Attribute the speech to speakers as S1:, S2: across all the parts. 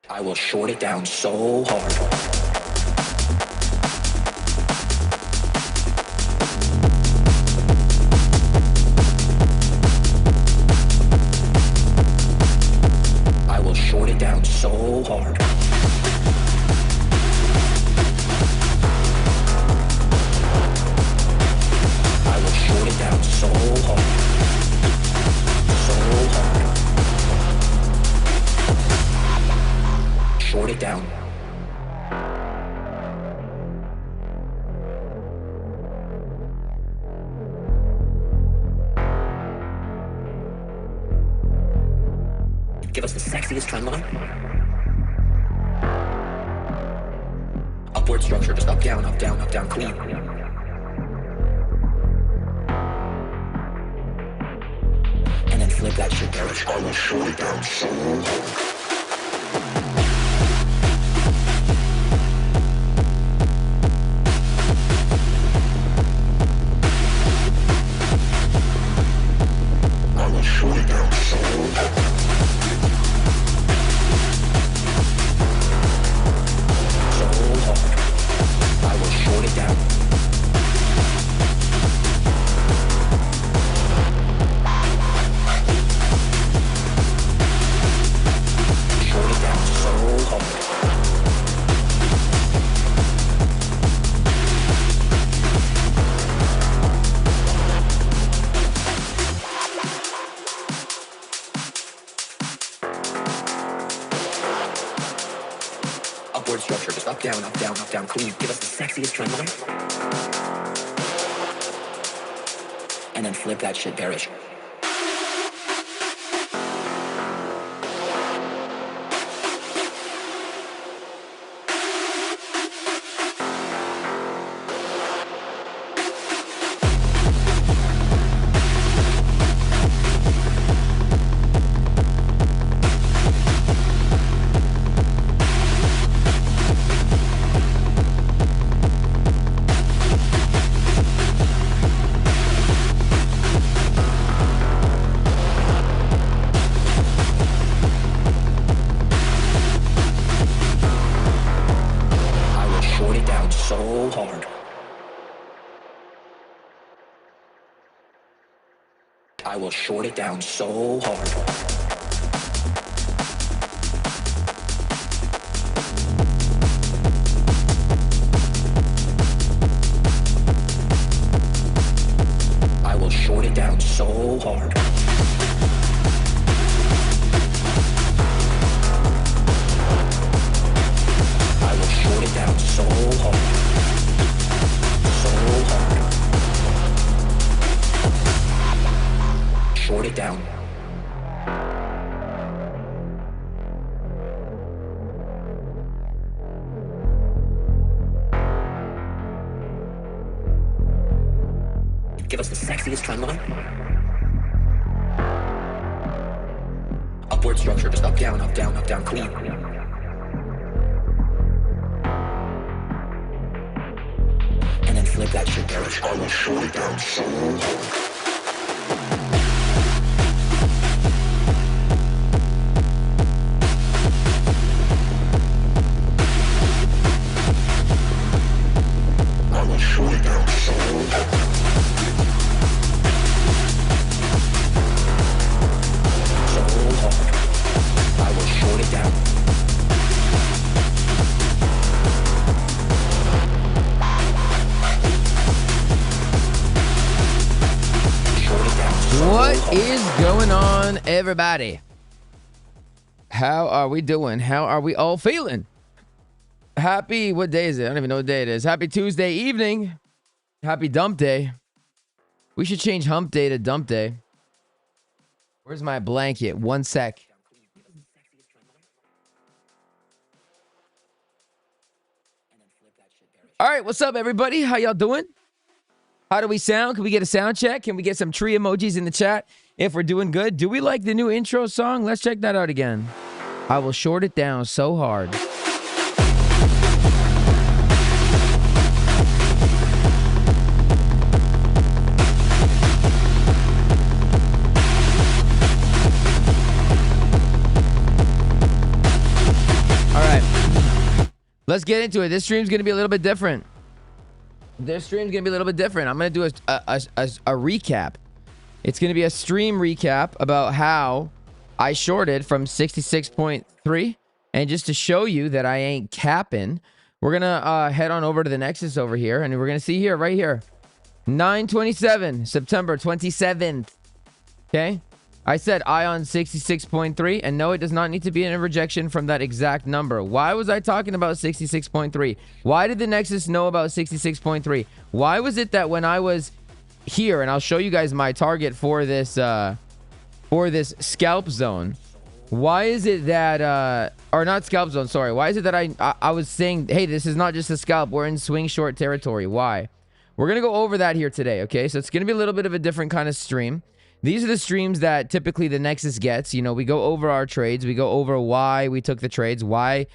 S1: I will short it down so hard. I will short it down so hard. I will short it down so hard. So hard. Short it down. Give us the sexiest trend line. Upward structure, just up, down, clean. And then flip that shit bearish. I will short it down so hard. Structure, just up, down, clean. Give us the sexiest trend line. And then flip that shit bearish. So hard. I will short it down so hard. I will short it down so hard. I will short it down so hard. So hard. Short it down. Give us the sexiest trend line. Upward structure, just up, down, clean. And then flip that shit bearish. I will short it down so hard.
S2: What is going on, everybody? How are we doing? How are we all feeling? Happy, what day is it? I don't even know what day it is. Happy Tuesday evening. Happy dump day. We should change hump day to dump day. Where's my blanket? One sec. All right, what's up, everybody? How y'all doing? How do we sound? Can we get a sound check? Can we get some tree emojis in the chat if we're doing good? Do we like the new intro song? Let's check that out again. I will short it down so hard. Let's get into it. This stream's going to be a little bit different. I'm going to do a recap. It's going to be a stream recap about how I shorted from 66.3. And just to show you that I ain't capping, we're going to head on over to the Nexus over here. And we're going to see here, right here, 9/27, September 27th. Okay. I said I on 66.3, and no, it does not need to be in a rejection from that exact number. Why was I talking about 66.3? Why did the Nexus know about 66.3? Why was it that when I was here, and I'll show you guys my target for this scalp zone, why is it that or not scalp zone, sorry, why is it that I was saying, hey, this is not just a scalp, we're in swing short territory? Why? We're gonna go over that here today. Okay, so it's gonna be a little bit of a different kind of stream. These are the streams that typically the Nexus gets. You know, we go over our trades. We go over why we took the trades, why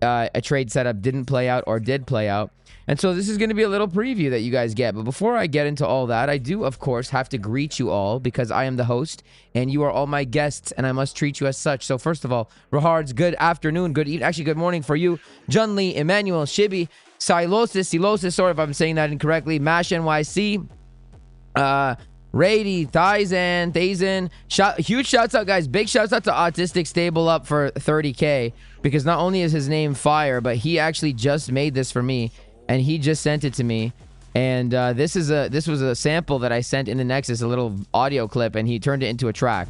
S2: a trade setup didn't play out or did play out. And so this is going to be a little preview that you guys get. But before I get into all that, I do, of course, have to greet you all because I am the host and you are all my guests and I must treat you as such. So first of all, Rahards, good afternoon, actually good morning for you. Jun Lee, Emmanuel, Shibi, Silosis, sorry if I'm saying that incorrectly, Mash NYC, Rady, Thazen, huge shouts out, guys. Big shouts out to Autistic Stable Up for 30K because not only is his name fire, but he actually just made this for me and he just sent it to me. And this was a sample that I sent in the Nexus, a little audio clip, and he turned it into a track.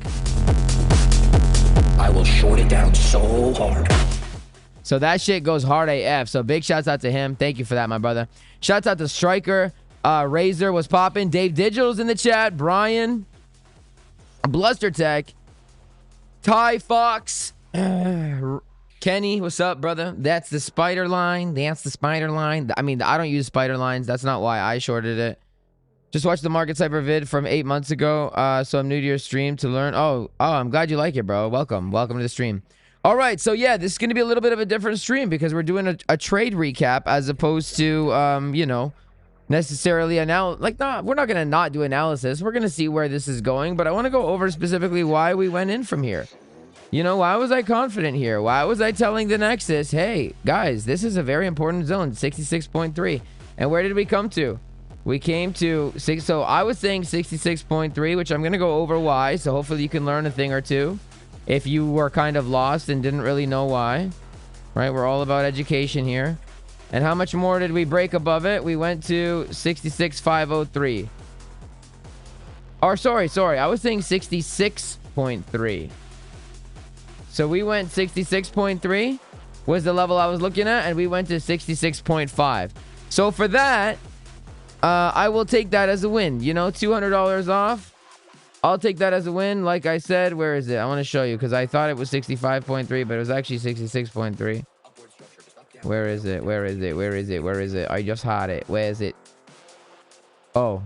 S1: I will short it down so hard.
S2: So that shit goes hard AF. So big shouts out to him. Thank you for that, my brother. Shouts out to Striker. Razor was popping. Dave Digital's in the chat. Brian, Bluster Tech, Ty Fox, Kenny, what's up, brother? That's the spider line. I mean, I don't use spider lines. That's not why I shorted it. Just watched the Market Cipher vid from 8 months ago. So I'm new to your stream to learn. Oh, I'm glad you like it, bro. Welcome to the stream. All right, so yeah, this is going to be a little bit of a different stream because we're doing a trade recap as opposed to, you know, necessarily we're not gonna not do analysis. We're gonna see where this is going, but I want to go over specifically why we went in from here. You know, why was I confident here? Why was I telling the Nexus, hey guys, this is a very important zone, 66.3? And where did we come to? We came to six. So I was saying 66.3, which I'm gonna go over why, so hopefully you can learn a thing or two if you were kind of lost and didn't really know why. Right, we're all about education here. And how much more did we break above it? We went to 66.503. Or sorry. I was saying 66.3. So we went 66.3 was the level I was looking at. And we went to 66.5. So for that, I will take that as a win. You know, $200 off. I'll take that as a win. Like I said, where is it? I want to show you because I thought it was 65.3, but it was actually 66.3. Where is it? I just had it. Where is it? Oh,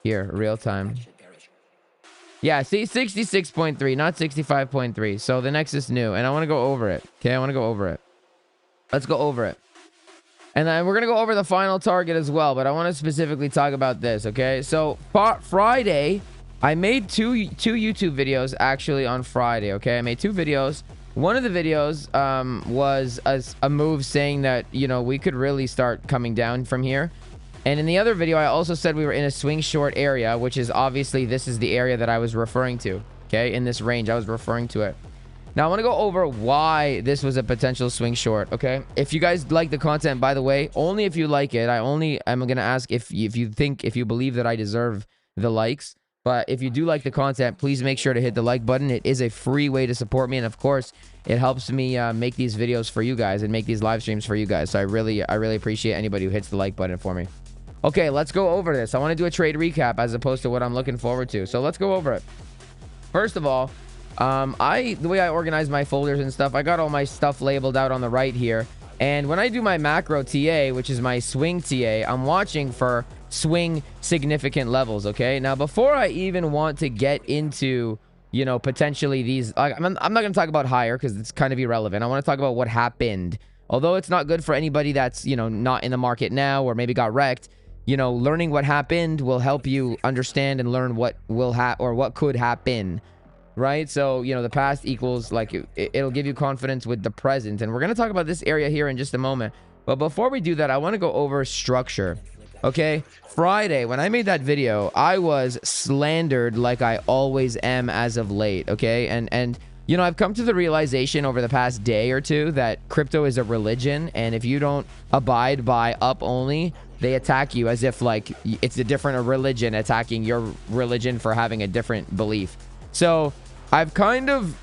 S2: here, real time. Yeah, see, 66.3, not 65.3. So the Nexus knew, and I want to go over it. Okay, I want to go over it. Let's go over it. And then we're going to go over the final target as well, but I want to specifically talk about this, okay? So Friday, I made two YouTube videos actually on Friday, okay? I made 2 videos. One of the videos was a move saying that, you know, we could really start coming down from here. And in the other video, I also said we were in a swing short area, which is obviously this is the area that I was referring to. Okay, in this range, I was referring to it. Now, I want to go over why this was a potential swing short, okay? If you guys like the content, by the way, only if you like it. I'm going to ask if you believe that I deserve the likes. But if you do like the content, please make sure to hit the like button. It is a free way to support me. And of course, it helps me make these videos for you guys and make these live streams for you guys. So I really appreciate anybody who hits the like button for me. Okay, let's go over this. I want to do a trade recap as opposed to what I'm looking forward to. So let's go over it. First of all, the way I organize my folders and stuff, I got all my stuff labeled out on the right here. And when I do my macro TA, which is my swing TA, I'm watching for swing significant levels. Okay, now before I even want to get into, you know, potentially these, I'm not going to talk about higher because it's kind of irrelevant. I want to talk about what happened. Although it's not good for anybody that's, you know, not in the market now or maybe got wrecked. You know, learning what happened will help you understand and learn what will or what could happen, right? So, you know, the past equals, like, it'll give you confidence with the present. And we're going to talk about this area here in just a moment. But before we do that, I want to go over structure. Okay, Friday, when I made that video, I was slandered like I always am as of late, okay? And you know, I've come to the realization over the past day or two that crypto is a religion, and if you don't abide by up only, they attack you as if like it's a different religion attacking your religion for having a different belief. So I've kind of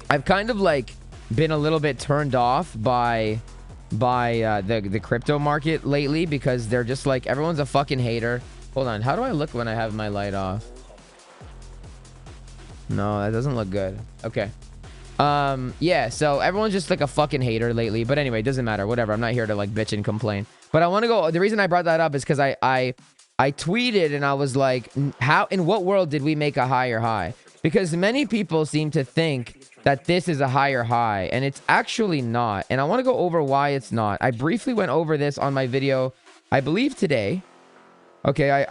S2: like been a little bit turned off by the crypto market lately, because they're just like, everyone's a fucking hater. Hold on, how do I look when I have my light off? No, that doesn't look good. Okay. Yeah, so everyone's just like a fucking hater lately. But anyway, it doesn't matter. Whatever. I'm not here to like bitch and complain. But I want to go. The reason I brought that up is because I tweeted and I was like, how, in what world did we make a higher high? Because many people seem to think that this is a higher high, and it's actually not. And I want to go over why it's not. I briefly went over this on my video, I believe today. Okay,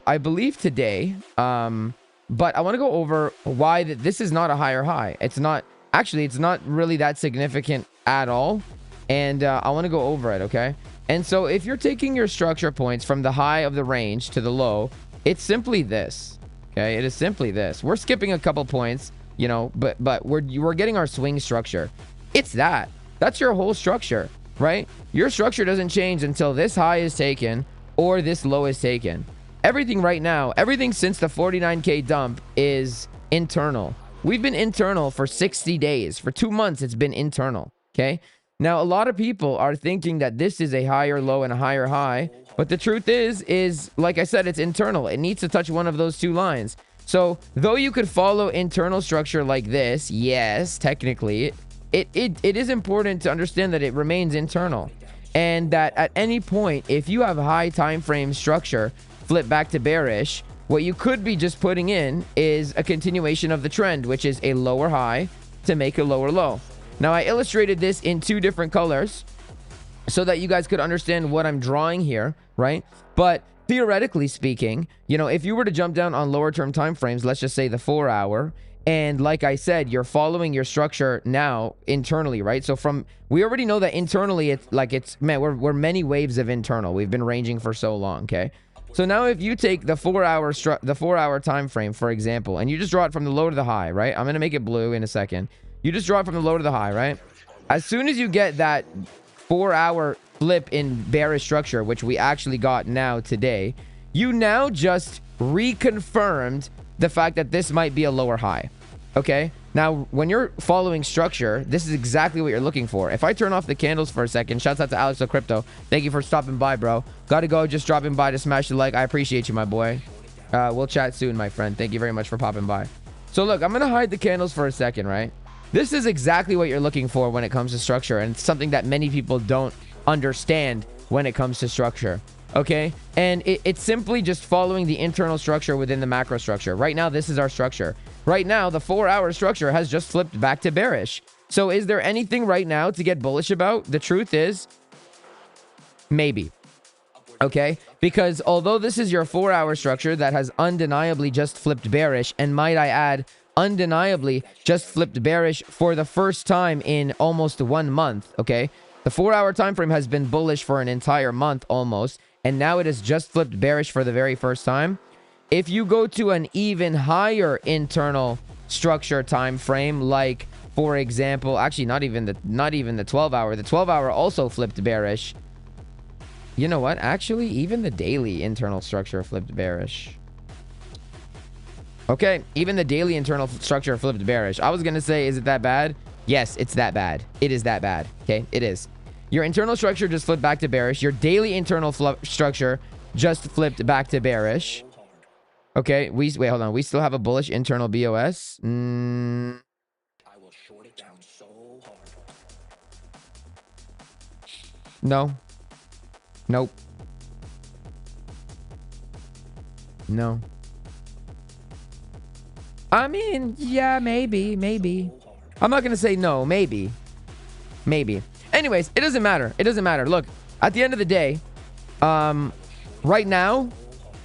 S2: I believe today. But I want to go over why this is not a higher high. It's not, actually, it's not really that significant at all. And I want to go over it, okay? And so if you're taking your structure points from the high of the range to the low, it's simply this, okay? It is simply this. We're skipping a couple points, you know, but we're getting our swing structure. It's that. That's your whole structure, right? Your structure doesn't change until this high is taken or this low is taken. Everything right now, everything since the 49K dump is internal. We've been internal for 60 days. For 2 months, it's been internal, okay? Now, a lot of people are thinking that this is a higher low and a higher high. But the truth is like I said, it's internal. It needs to touch one of those two lines. So, though you could follow internal structure like this, yes, technically, it is important to understand that it remains internal. And that at any point, if you have high time frame structure, flip back to bearish, what you could be just putting in is a continuation of the trend, which is a lower high to make a lower low. Now, I illustrated this in 2 different colors so that you guys could understand what I'm drawing here, right? But theoretically speaking, you know, if you were to jump down on lower term time frames, let's just say the 4 hour, and like I said, you're following your structure now internally, right? So we already know that internally, man, we're many waves of internal. We've been ranging for so long, okay? So now if you take the 4 hour time frame, for example, and you just draw it from the low to the high, right? I'm going to make it blue in a second. You just draw it from the low to the high, right? As soon as you get that 4 hour flip in bearish structure, which we actually got now today, you now just reconfirmed the fact that this might be a lower high, okay? Now, when you're following structure, this is exactly what you're looking for. If I turn off the candles for a second, shouts out to Alex of Crypto. Thank you for stopping by, bro. Gotta go, just dropping by to smash the like. I appreciate you, my boy. We'll chat soon, my friend. Thank you very much for popping by. So look, I'm gonna hide the candles for a second, right? This is exactly what you're looking for when it comes to structure, and it's something that many people don't understand when it comes to structure, okay? And it's simply just following the internal structure within the macro structure. Right now, this is our structure. Right now, the 4 hour structure has just flipped back to bearish. So is there anything right now to get bullish about? The truth is, maybe. Okay? Because although this is your 4 hour structure that has undeniably just flipped bearish, and might I add, undeniably just flipped bearish for the first time in almost 1 month, okay? The 4 hour time frame has been bullish for an entire month almost, and now it has just flipped bearish for the very first time. If you go to an even higher internal structure time frame, like for example, actually not even the 12 hour. The 12 hour also flipped bearish. You know what? Actually, even the daily internal structure flipped bearish. Okay, even the daily internal structure flipped bearish. I was going to say, is it that bad? Yes, it's that bad. It is that bad. Okay, it is. Your internal structure just flipped back to bearish. Your daily internal structure just flipped back to bearish. Okay, wait, hold on. We still have a bullish internal BOS.
S1: I will short it down so hard.
S2: No. Nope. No. I mean, yeah, maybe. I'm not going to say no, maybe. Anyways, it doesn't matter. Look, at the end of the day, right now,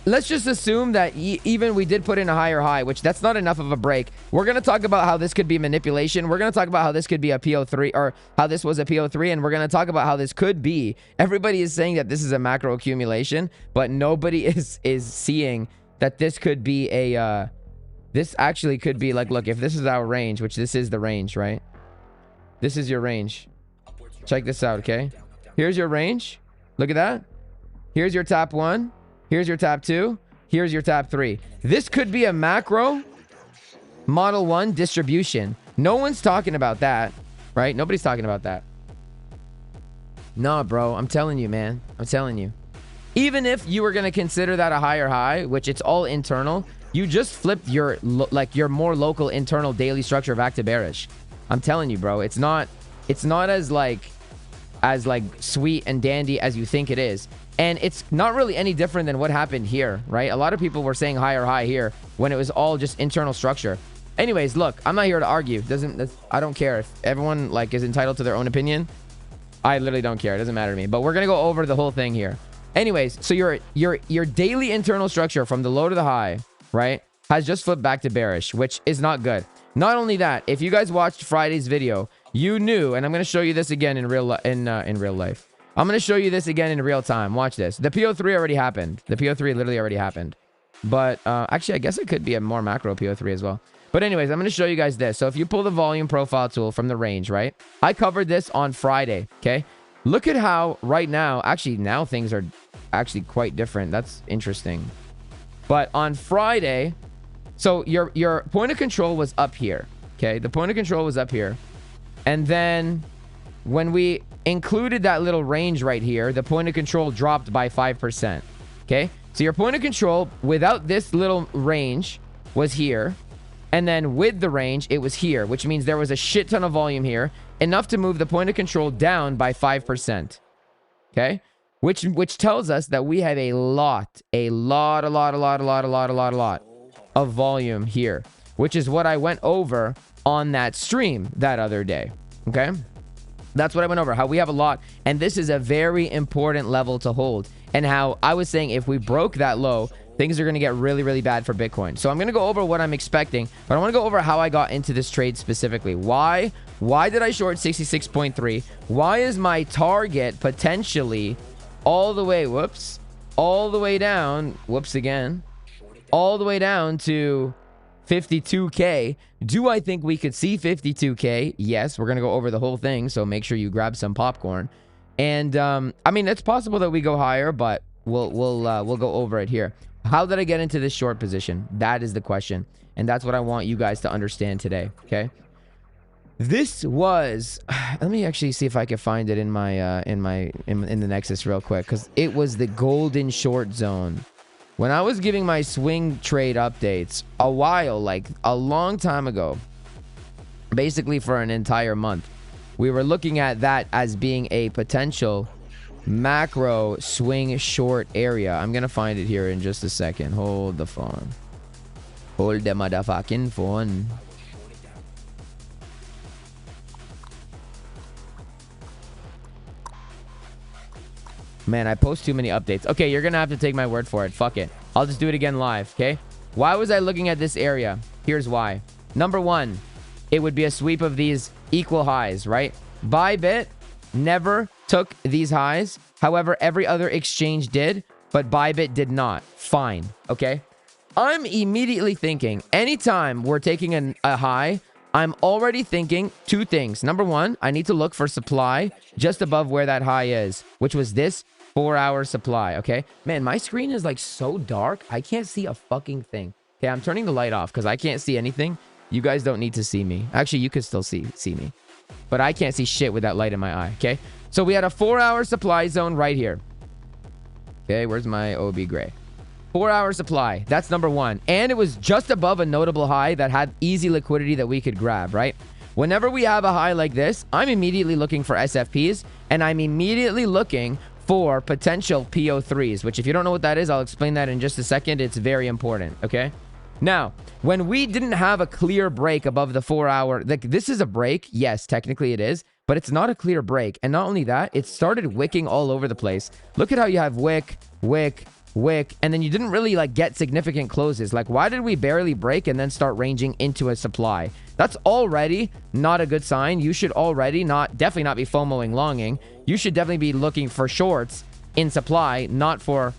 S2: let's just assume that even we did put in a higher high, which that's not enough of a break. We're going to talk about how this could be manipulation. We're going to talk about how this could be a PO3, or how this was a PO3, and we're going to talk about how this could be. Everybody is saying that this is a macro accumulation, but nobody is seeing that this could be a this actually could be like, look, if this is our range, which this is the range, right? This is your range. Check this out, okay? Here's your range. Look at that. Here's your top 1. Here's your top 2. Here's your top 3. This could be a macro model 1 distribution. No one's talking about that, right? Nobody's talking about that. No, bro. I'm telling you, man. I'm telling you. Even if you were going to consider that a higher high, which it's all internal, you just flipped your your more local internal daily structure back to bearish. I'm telling you, bro. It's not as sweet and dandy as you think it is. And it's not really any different than what happened here, right? A lot of people were saying higher high here when it was all just internal structure. Anyways, look, I'm not here to argue. I don't care if everyone is entitled to their own opinion. I literally don't care. It doesn't matter to me. But we're gonna go over the whole thing here. Anyways, so your daily internal structure from the low to the high, right, has just flipped back to bearish, which is not good. Not only that, if you guys watched Friday's video, you knew, and I'm going to show you this again in real life. I'm going to show you this again in real time. Watch this. The PO3 already happened. The PO3 literally already happened. But actually, I guess it could be a more macro PO3 as well. But anyways, I'm going to show you guys this. So if you pull the volume profile tool from the range, right? I covered this on Friday, okay? Look at how right now, actually now things are actually quite different. That's interesting. But on Friday, so your point of control was up here, okay? The point of control was up here. And then when we included that little range right here, the point of control dropped by 5%, okay? So your point of control without this little range was here. And then with the range, it was here, which means there was a shit ton of volume here, enough to move the point of control down by 5%, okay? Which tells us that we have a lot of volume here, which is what I went over on that stream that other day, okay? That's what I went over, how we have a lot, and this is a very important level to hold, and how I was saying if we broke that low, things are going to get really, really bad for Bitcoin. So I'm going to go over what I'm expecting, but I want to go over how I got into this trade specifically. Why did I short 66.3? Why is my target potentially all the way, all the way down, all the way down to 52K. Do I think we could see 52K? Yes, we're going to go over the whole thing, so make sure you grab some popcorn. And I mean, it's possible that we go higher, but we'll go over it here. How did I get into this short position? That is the question, and that's what I want you guys to understand today, okay? This was, let me actually see if I can find it in my in the Nexus real quick, because it was the golden short zone. When I was giving my swing trade updates a while, like a long time ago, basically for an entire month, we were looking at that as being a potential macro swing short area. I'm gonna find it here in just a second. Hold the phone. Hold the motherfucking phone. Man, I post too many updates. Okay, you're gonna have to take my word for it. Fuck it. I'll just do it again live, okay? Why was I looking at this area? Here's why. Number one, it would be a sweep of these equal highs, right? Bybit never took these highs. However, every other exchange did, but Bybit did not. Fine, okay? I'm immediately thinking, anytime we're taking a high, I'm already thinking two things. Number one, I need to look for supply just above where that high is, which was this 4-hour supply, okay? Man, my screen is like so dark, I can't see a fucking thing. Okay, I'm turning the light off because I can't see anything. You guys don't need to see me. Actually, you could still see me. But I can't see shit with that light in my eye, okay? So we had a 4-hour supply zone right here. Okay, where's my OB gray? 4-hour supply, that's number one. And it was just above a notable high that had easy liquidity that we could grab, right? Whenever we have a high like this, I'm immediately looking for SFPs, and I'm immediately looking for potential PO3s, which if you don't know what that is, I'll explain that in just a second. It's very important, okay? Now, when we didn't have a clear break above the 4-hour, like this is a break. Yes, technically it is, but it's not a clear break. And not only that, it started wicking all over the place. Look at how you have wick, wick, wick, and then you didn't really like get significant closes. Like, why did we barely break and then start ranging into a supply? That's already not a good sign. You should already definitely not be FOMOing longing. You should definitely be looking for shorts in supply, not for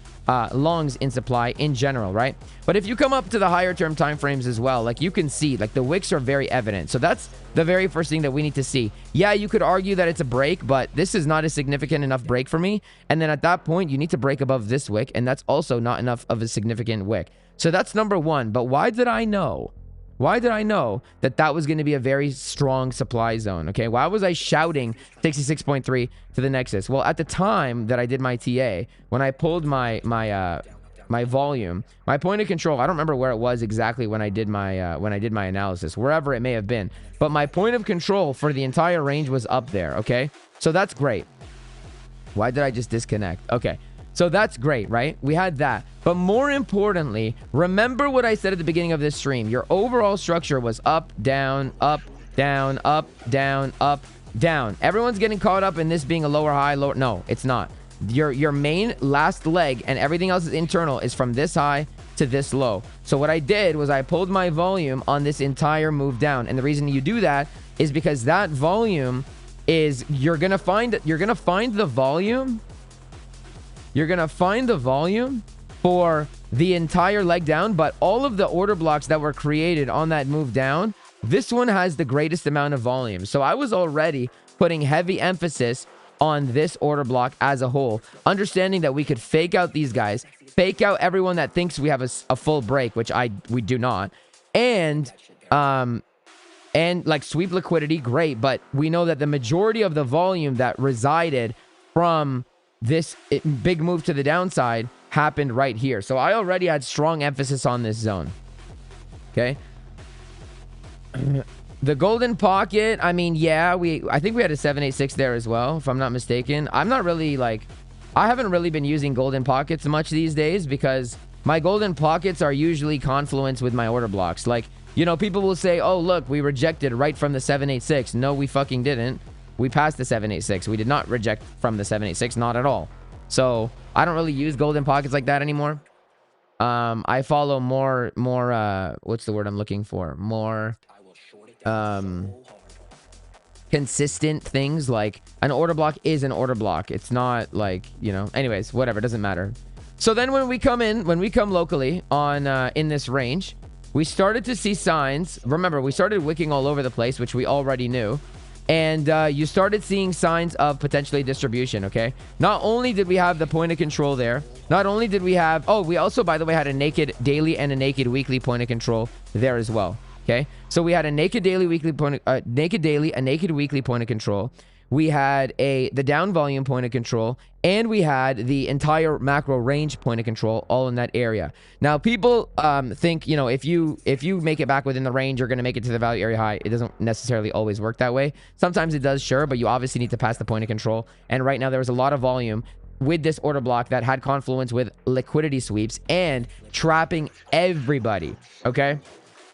S2: longs in supply in general, right? But if you come up to the higher term time frames as well, like you can see, like the wicks are very evident. So that's the very first thing that we need to see. Yeah, you could argue that it's a break, but this is not a significant enough break for me. And then at that point, you need to break above this wick, and that's also not enough of a significant wick. So that's number one. But why did I know? Why did I know that that was going to be a very strong supply zone? Okay, why was I shouting 66.3 to the Nexus? Well, at the time that I did my TA, when I pulled my volume, my point of control, I don't remember where it was exactly when I did my analysis, wherever it may have been, but my point of control for the entire range was up there. Okay, so that's great. Why did I just disconnect? Okay. So that's great, right? We had that. But more importantly, remember what I said at the beginning of this stream. Your overall structure was up, down, up, down, up, down, up, down. Everyone's getting caught up in this being a lower high, lower. No, it's not. Your main last leg and everything else is internal is from this high to this low. So what I did was I pulled my volume on this entire move down. And the reason you do that is because that volume is you're gonna find the volume. You're going to find the volume for the entire leg down, but all of the order blocks that were created on that move down, this one has the greatest amount of volume. So I was already putting heavy emphasis on this order block as a whole, understanding that we could fake out these guys, fake out everyone that thinks we have a full break, which we do not, and like sweep liquidity, great, but we know that the majority of the volume that resided from this big move to the downside happened right here. So I already had strong emphasis on this zone. Okay. The golden pocket, I mean, yeah, I think we had a 786 there as well, if I'm not mistaken. I'm not really I haven't really been using golden pockets much these days because my golden pockets are usually confluence with my order blocks. Like, you know, people will say, oh, look, we rejected right from the 786. No, we fucking didn't. We passed the 786. We did not reject from the 786, not at all. So I don't really use golden pockets like that anymore. I follow more what's the word I'm looking for? More consistent things. Like an order block is an order block. It's not like, you know, anyways, whatever, it doesn't matter. So then when we come locally on in this range, we started to see signs. Remember, we started wicking all over the place, which we already knew. And you started seeing signs of potentially distribution, okay? Not only did we have the point of control there, not only did we have... Oh, we also, by the way, had a naked daily and a naked weekly point of control there as well, okay? So we had a naked daily, weekly point... a naked weekly point of control. We had the down volume point of control, and we had the entire macro range point of control all in that area. Now, people think, you know, if you make it back within the range, you're going to make it to the value area high. It doesn't necessarily always work that way. Sometimes it does, sure, but you obviously need to pass the point of control. And right now, there was a lot of volume with this order block that had confluence with liquidity sweeps and trapping everybody, okay?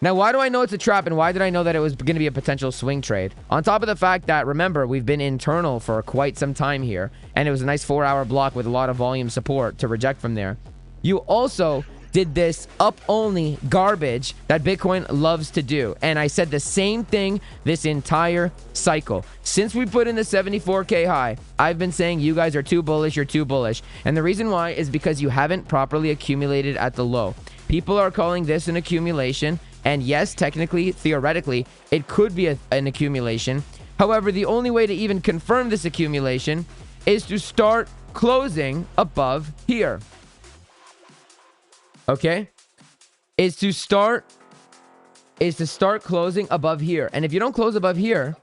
S2: Now, why do I know it's a trap, and why did I know that it was going to be a potential swing trade? On top of the fact that, remember, we've been internal for quite some time here, and it was a nice 4-hour block with a lot of volume support to reject from there. You also did this up-only garbage that Bitcoin loves to do, and I said the same thing this entire cycle. Since we put in the 74K high, I've been saying you guys are too bullish, you're too bullish, and the reason why is because you haven't properly accumulated at the low. People are calling this an accumulation. And yes, technically, theoretically, it could be an accumulation. However, the only way to even confirm this accumulation is to start closing above here. Okay? Is to start closing above here. And if you don't close above here,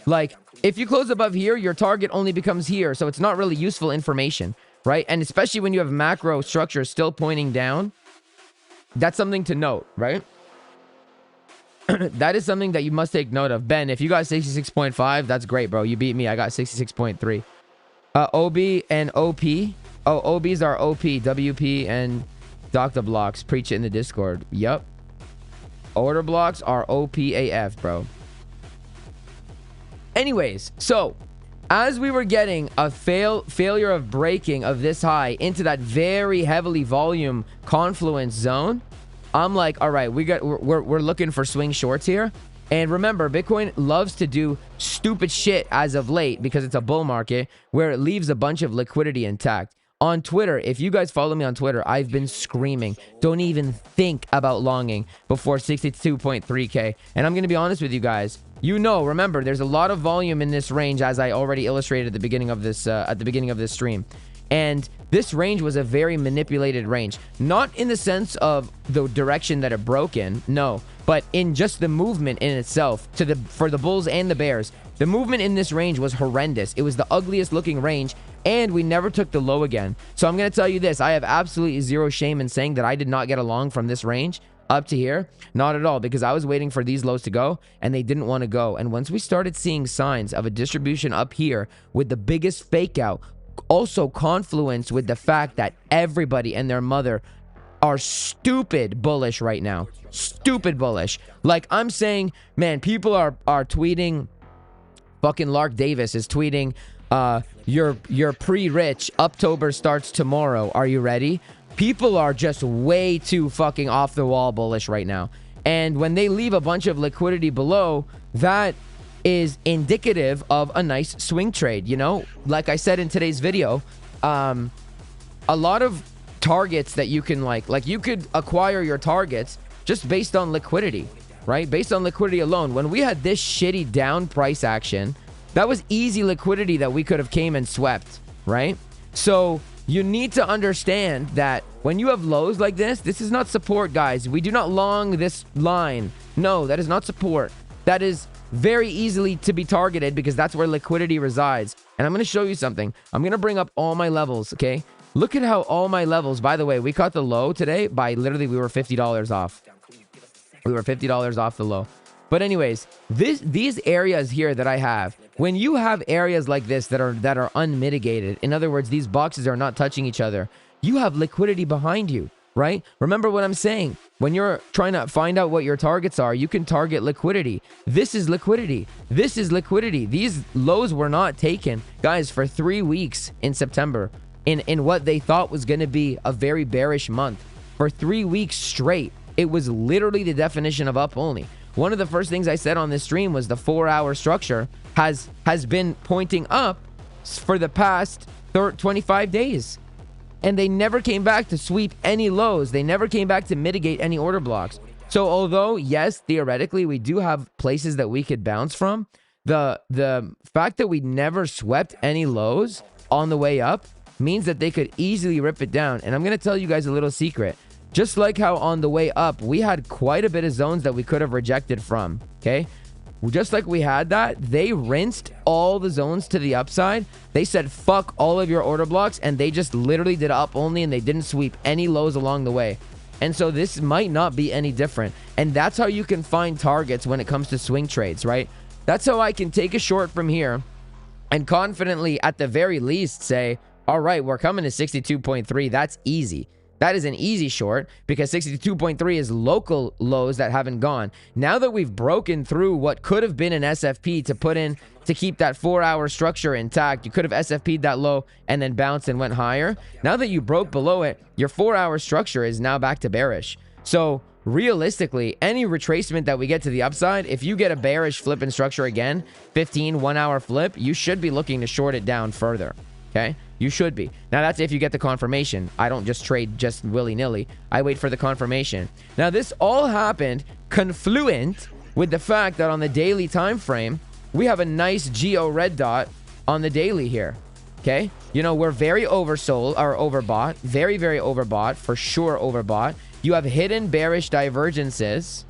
S2: like, if you close above here, your target only becomes here. So it's not really useful information, right? And especially when you have macro structure still pointing down, that's something to note, right? That is something that you must take note of. Ben, if you got 66.5, that's great, bro. You beat me. I got 66.3. OB and OP. Oh, OBs are OP, WP, and Dr. Blocks. Preach it in the Discord. Yup. Order blocks are OPAF, bro. Anyways, so as we were getting a failure of breaking of this high into that very heavily volume confluence zone, I'm like, all right, we're looking for swing shorts here. And remember, Bitcoin loves to do stupid shit as of late because it's a bull market where it leaves a bunch of liquidity intact. On Twitter, if you guys follow me on Twitter, I've been screaming, don't even think about longing before 62.3K. And I'm going to be honest with you guys. You know, remember, there's a lot of volume in this range, as I already illustrated at the beginning of this stream. And this range was a very manipulated range, not in the sense of the direction that it broke in, no, but in just the movement in itself for the bulls and the bears. The movement in this range was horrendous. It was the ugliest looking range, and we never took the low again. So I'm going to tell you this, I have absolutely zero shame in saying that I did not get along from this range up to here. Not at all, because I was waiting for these lows to go, and they didn't want to go. And once we started seeing signs of a distribution up here with the biggest fake out, also confluence with the fact that everybody and their mother are stupid bullish right now. Stupid bullish. Like, I'm saying, man, people are tweeting. Fucking Lark Davis is tweeting, you're pre-rich. October starts tomorrow. Are you ready? People are just way too fucking off the wall bullish right now. And when they leave a bunch of liquidity below, that is indicative of a nice swing trade. You know, like I said in today's video, a lot of targets that you can like you could acquire your targets just based on liquidity, right? Based on liquidity alone. When we had this shitty down price action, that was easy liquidity that we could have came and swept, right? So you need to understand that when you have lows like this is not support, guys. We do not long this line. No, that is not support. That is very easily to be targeted because that's where liquidity resides. And I'm going to show you something. I'm going to bring up all my levels, okay? Look at how all my levels, by the way, we caught the low today by literally, we were $50 off. We were $50 off the low. But anyways, these areas here that I have, when you have areas like this that are unmitigated, in other words, these boxes are not touching each other, you have liquidity behind you, right? Remember what I'm saying. When you're trying to find out what your targets are, you can target liquidity. This is liquidity. This is liquidity. These lows were not taken, guys, for 3 weeks in September in what they thought was going to be a very bearish month. For 3 weeks straight, it was literally the definition of up only. One of the first things I said on this stream was the 4-hour structure has been pointing up for the past 25 days. And they never came back to sweep any lows. They never came back to mitigate any order blocks. So although, yes, theoretically, we do have places that we could bounce from, the fact that we never swept any lows on the way up means that they could easily rip it down. And I'm going to tell you guys a little secret. Just like how on the way up, we had quite a bit of zones that we could have rejected from, okay? Just like we had that, they rinsed all the zones to the upside. They said, fuck all of your order blocks, and they just literally did up only, and they didn't sweep any lows along the way. And so this might not be any different. And that's how you can find targets when it comes to swing trades, right? That's how I can take a short from here and confidently, at the very least, say, all right, we're coming to 62.3. That's easy. That is an easy short because 62.3 is local lows that haven't gone. Now that we've broken through what could have been an SFP to put in to keep that 4-hour structure intact, you could have SFP'd that low and then bounced and went higher. Now that you broke below it, your 4-hour structure is now back to bearish. So realistically, any retracement that we get to the upside, if you get a bearish flip and structure again, 15 1-hour flip, you should be looking to short it down further. Okay? You should be. Now, that's if you get the confirmation. I don't just trade just willy-nilly. I wait for the confirmation. Now, this all happened confluent with the fact that on the daily time frame, we have a nice Geo red dot on the daily here. Okay? You know, we're very oversold or overbought. Very, very overbought. For sure overbought. You have hidden bearish divergences,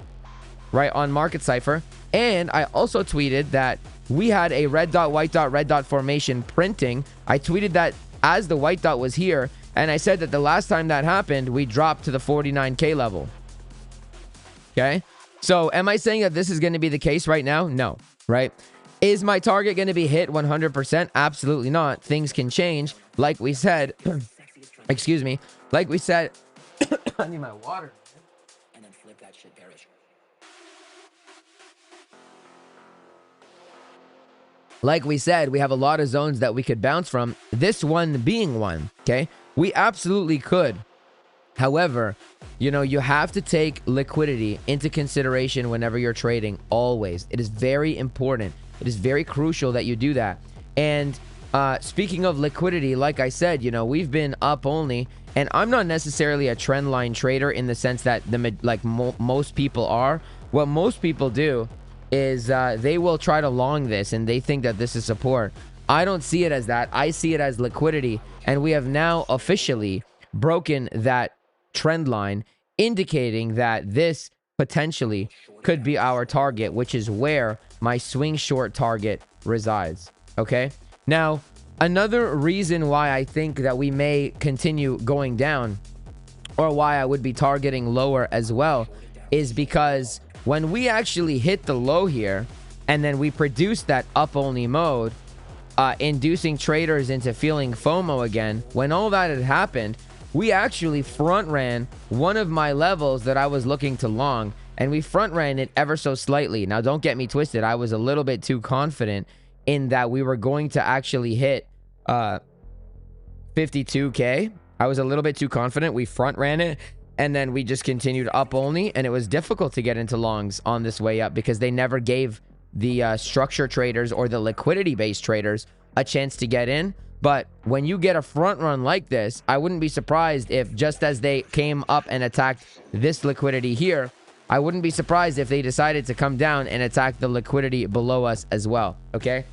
S2: right, on Market Cipher. And I also tweeted that we had a red dot formation printing. I tweeted that as the white dot was here, and I said that the last time that happened, we dropped to the 49K level. Okay? So am I saying that this is going to be the case right now? No, right? Is my target going to be hit 100%? Absolutely not. Things can change. Like we said, excuse me, like we said, I need my water.
S1: And then flip that shit bearish.
S2: like we said, we have a lot of zones that we could bounce from, this one being one, okay? We absolutely could. However, you know, you have to take liquidity into consideration whenever you're trading, always. It is very important. It is very crucial that you do that. And speaking of liquidity, like I said, you know, we've been up only, and I'm not necessarily a trend line trader in the sense that most people are. What most people do is they will try to long this and they think that this is support. I don't see it as that. I see it as liquidity, and we have now officially broken that trend line, indicating that this potentially could be our target, which is where my swing short target resides. Okay, now another reason why I think that we may continue going down, or why I would be targeting lower as well, is because when we actually hit the low here and then we produce that up only mode, inducing traders into feeling FOMO again, when all that had happened, we actually front ran one of my levels that I was looking to long, and we front ran it ever so slightly. Now, don't get me twisted. I was a little bit too confident in that we were going to actually hit 52K. I was a little bit too confident. We front ran it, and then we just continued up only, and it was difficult to get into longs on this way up because they never gave the structure traders or the liquidity based traders a chance to get in. But when you get a front run like this, I wouldn't be surprised if, just as they came up and attacked this liquidity here, I wouldn't be surprised if they decided to come down and attack the liquidity below us as well. Okay,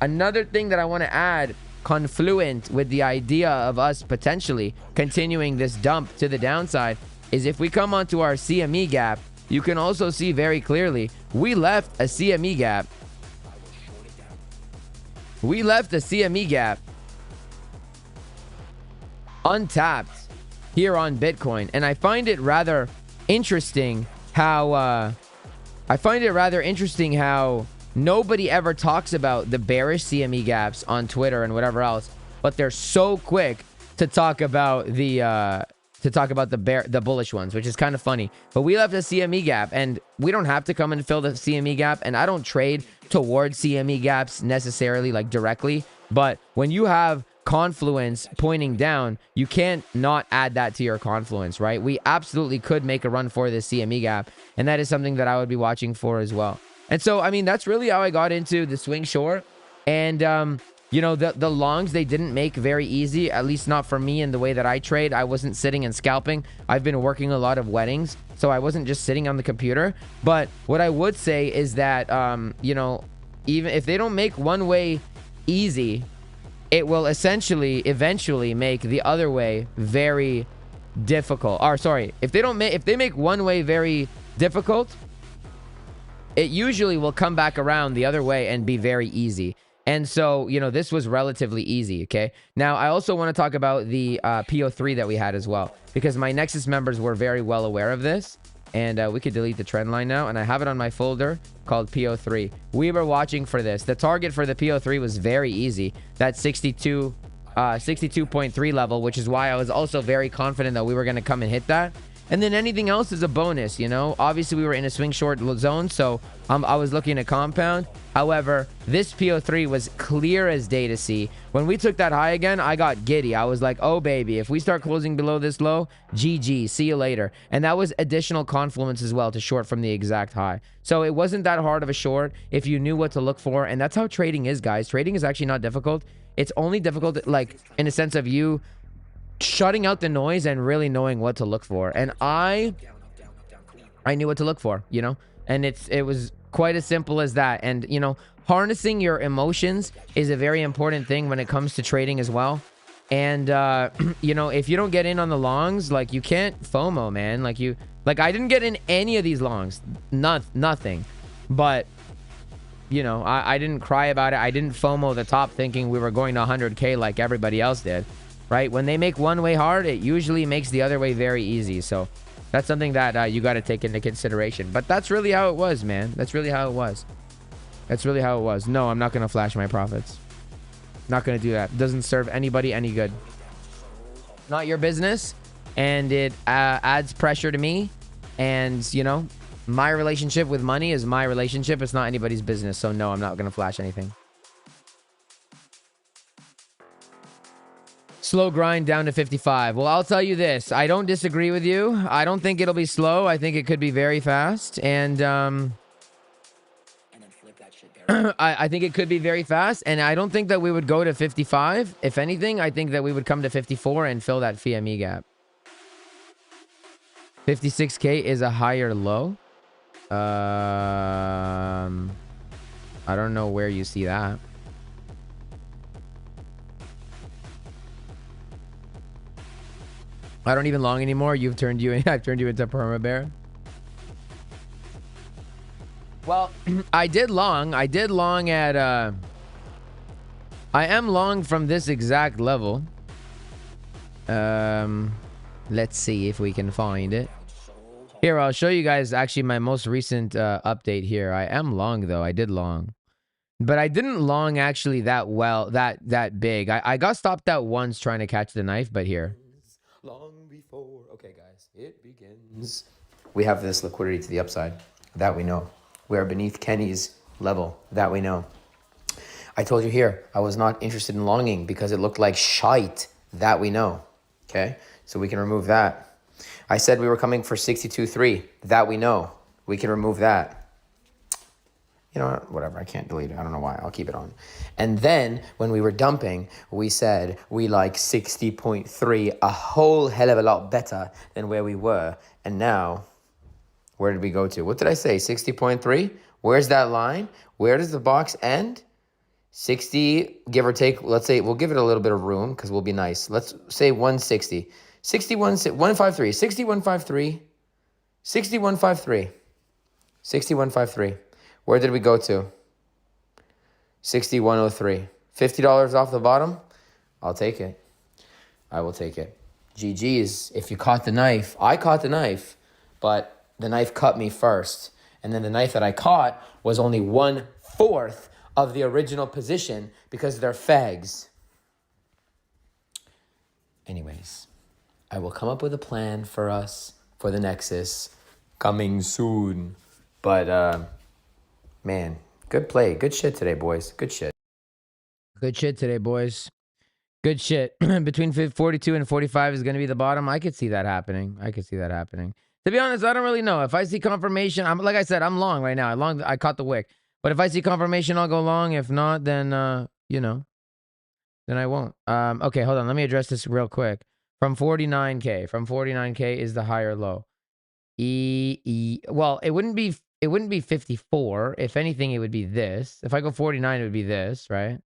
S2: another thing that I want to add, confluent with the idea of us potentially continuing this dump to the downside, is if we come onto our CME gap, you can also see very clearly we left a CME gap. We left a CME gap untapped here on Bitcoin, and I find it rather interesting how nobody ever talks about the bearish CME gaps on Twitter and whatever else, but they're so quick to talk about the bullish ones, which is kind of funny. But we left a CME gap, and we don't have to come and fill the CME gap, and I don't trade towards CME gaps necessarily, like directly, but when you have confluence pointing down, you can't not add that to your confluence, right? We absolutely could make a run for this CME gap, and that is something that I would be watching for as well. And so, I mean, that's really how I got into the swing short. And you know, the longs, they didn't make very easy, at least not for me in the way that I trade. I wasn't sitting and scalping. I've been working a lot of weddings, so I wasn't just sitting on the computer. But what I would say is that, you know, even if they don't make one way easy, it will eventually make the other way very difficult. Or sorry, if they make one way very difficult, it usually will come back around the other way and be very easy. And so, you know, this was relatively easy, okay? Now, I also want to talk about the PO3 that we had as well, because my Nexus members were very well aware of this. And we could delete the trend line now, and I have it on my folder called PO3. We were watching for this. The target for the PO3 was very easy. That 62.3 level, which is why I was also very confident that we were going to come and hit that. And then anything else is a bonus, you know? Obviously, we were in a swing short zone, so I was looking to compound. However, this PO3 was clear as day to see. When we took that high again, I got giddy. I was like, oh, baby, if we start closing below this low, GG, see you later. And that was additional confluence as well to short from the exact high. So it wasn't that hard of a short if you knew what to look for. And that's how trading is, guys. Trading is actually not difficult. It's only difficult, like, in a sense of you shutting out the noise and really knowing what to look for. And I knew what to look for, you know, and it was quite as simple as that. And, you know, harnessing your emotions is a very important thing when it comes to trading as well. And you know, if you don't get in on the longs, like, you can't FOMO, man. Like I didn't get in any of these longs, nothing. But you know, I didn't cry about it. I didn't FOMO the top thinking we were going to 100K like everybody else did. Right? When they make one way hard, it usually makes the other way very easy. So that's something that you got to take into consideration. But that's really how it was, man. That's really how it was. That's really how it was. No, I'm not going to flash my profits. Not going to do that. Doesn't serve anybody any good. Not your business. And it adds pressure to me. And, you know, my relationship with money is my relationship. It's not anybody's business. So no, I'm not going to flash anything. Slow grind down to 55. Well, I'll tell you this. I don't disagree with you. I don't think it'll be slow. I think it could be very fast. And
S1: then flip that shit there.
S2: I think it could be very fast. And I don't think that we would go to 55. If anything, I think that we would come to 54 and fill that FME gap. 56K is a higher low. I don't know where you see that. I don't even long anymore. I've turned you into perma bear. Well, I did long at I am long from this exact level. Let's see if we can find it. Here, I'll show you guys actually my most recent update here. I am long though. I did long. But I didn't long actually that well, that big. I got stopped out once trying to catch the knife, but here. Long before. Okay, guys, it begins. We have this liquidity to the upside. That we know. We are beneath Kenny's level. That we know. I told you here, I was not interested in longing because it looked like shite. That we know. Okay, so we can remove that. I said we were coming for 62.3. That we know. We can remove that. You know what? Whatever. I can't delete it. I don't know why. I'll keep it on. And then when we were dumping, we said we like 60.3, a whole hell of a lot better than where we were. And now, where did we go to? What did I say? 60.3? Where's that line? Where does the box end? 60, give or take. Let's say we'll give it a little bit of room because we'll be nice. Let's say 160. 153. 6153. 6153. 6153. Where did we go to? 6103. $50 off the bottom? I'll take it. I will take it. GG's. If you caught the knife, I caught the knife, but the knife cut me first. And then the knife that I caught was only 1/4 of the original position because they're fags. Anyways, I will come up with a plan for us for the Nexus coming soon. But, man, good play. Good shit today, boys. Good shit. Good shit today, boys. Good shit. Between 42 and 45 is going to be the bottom. I could see that happening. To be honest, I don't really know. If I see confirmation, like I said, I'm long right now. I caught the wick. But if I see confirmation, I'll go long. If not, then, then I won't. Okay, hold on. Let me address this real quick. From 49K. From 49K is the higher low. Well, it wouldn't be 54. If anything, it would be this. If I go 49, it would be this, right?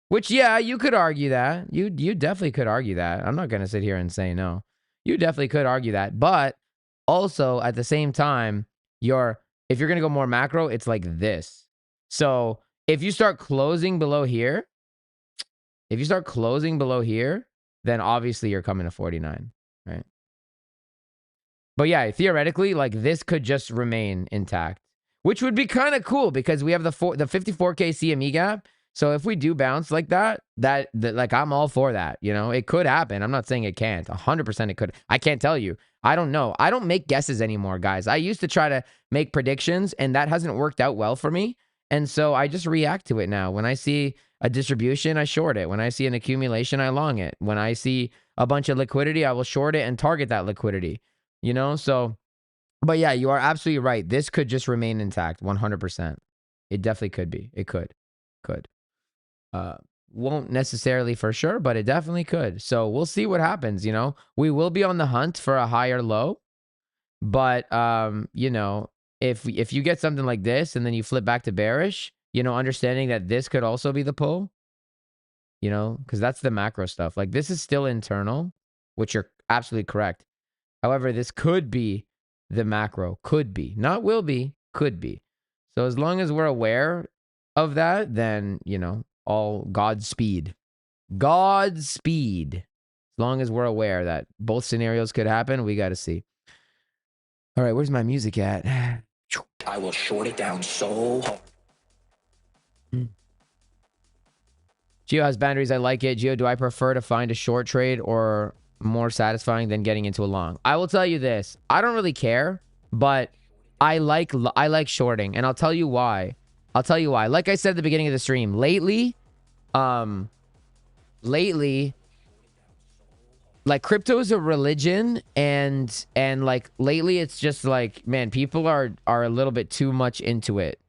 S2: Which, yeah, you could argue that. You definitely could argue that. I'm not going to sit here and say no. You definitely could argue that. But also, at the same time, if you're going to go more macro, it's like this. So if you start closing below here, then obviously you're coming to 49, right? But yeah, theoretically, like this could just remain intact, which would be kind of cool because we have the 54K CME gap. So if we do bounce like that, like I'm all for that. You know, it could happen. I'm not saying it can't. 100% it could. I can't tell you. I don't know. I don't make guesses anymore, guys. I used to try to make predictions, and that hasn't worked out well for me. And so I just react to it now. When I see a distribution, I short it. When I see an accumulation, I long it. When I see a bunch of liquidity, I will short it and target that liquidity. You know, so, but yeah, you are absolutely right. This could just remain intact 100%. It definitely could be. It could. Won't necessarily for sure, but it definitely could. So we'll see what happens. You know, we will be on the hunt for a higher low, but, you know, if you get something like this and then you flip back to bearish, you know, understanding that this could also be the pull, you know, because that's the macro stuff. Like this is still internal, which you're absolutely correct. However, this could be the macro. Could be. Not will be. Could be. So as long as we're aware of that, then, you know, all Godspeed. Godspeed. As long as we're aware that both scenarios could happen, we got to see. All right, where's my music at?
S1: I will short it down so hard.
S2: Geo has boundaries. I like it. Geo, do I prefer to find a short trade or more satisfying than getting into a long? I will tell you this. I don't really care, but I like shorting, and I'll tell you why. Like I said at the beginning of the stream, lately, like crypto is a religion, and like lately it's just like, man, people are a little bit too much into it.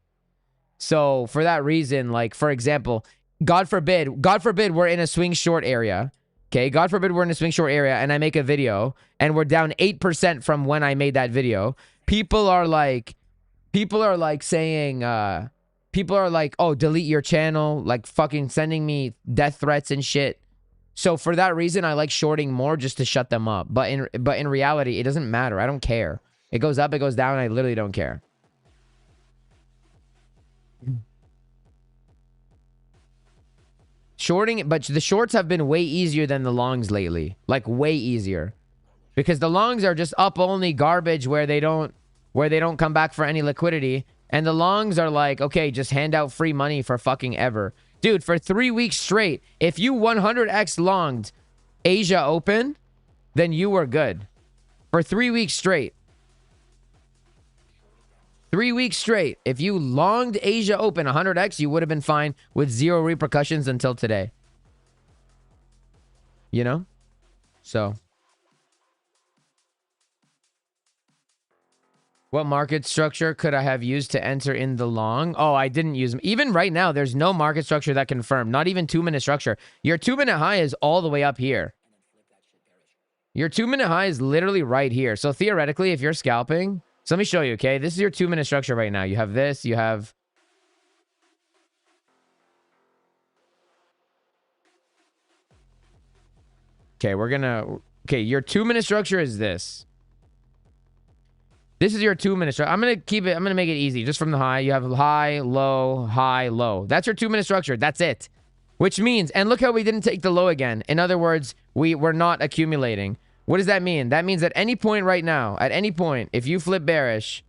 S2: So for that reason, like for example, God forbid we're in a swing short area. Okay, God forbid we're in a swing short area and I make a video and we're down 8% from when I made that video. People are like saying, people are like, oh, delete your channel, like fucking sending me death threats and shit. So for that reason, I like shorting more just to shut them up. But in reality, it doesn't matter. I don't care. It goes up, it goes down. I literally don't care. Shorting, but the shorts have been way easier than the longs lately. Like way easier. Because the longs are just up only garbage where they don't come back for any liquidity. And the longs are like, okay, just hand out free money for fucking ever. Dude, for 3 weeks straight, if you 100x longed Asia Open, then you were good. For 3 weeks straight. 3 weeks straight. If you longed Asia Open 100x, you would have been fine with zero repercussions until today. You know? So. What market structure could I have used to enter in the long? Oh, I didn't use them. Even right now, there's no market structure that confirmed. Not even 2-minute structure. Your 2-minute high is all the way up here. Your 2-minute high is literally right here. So theoretically, if you're scalping... So let me show you, okay? This is your 2-minute structure right now. You have this, you have... Okay, we're gonna... Okay, your 2-minute structure is this. This is your 2-minute structure. I'm gonna make it easy. Just from the high, you have high, low, high, low. That's your 2-minute structure. That's it. Which means, and look how we didn't take the low again. In other words, we're not accumulating. What does that mean? That means at any point right now, at any point, if you flip bearish,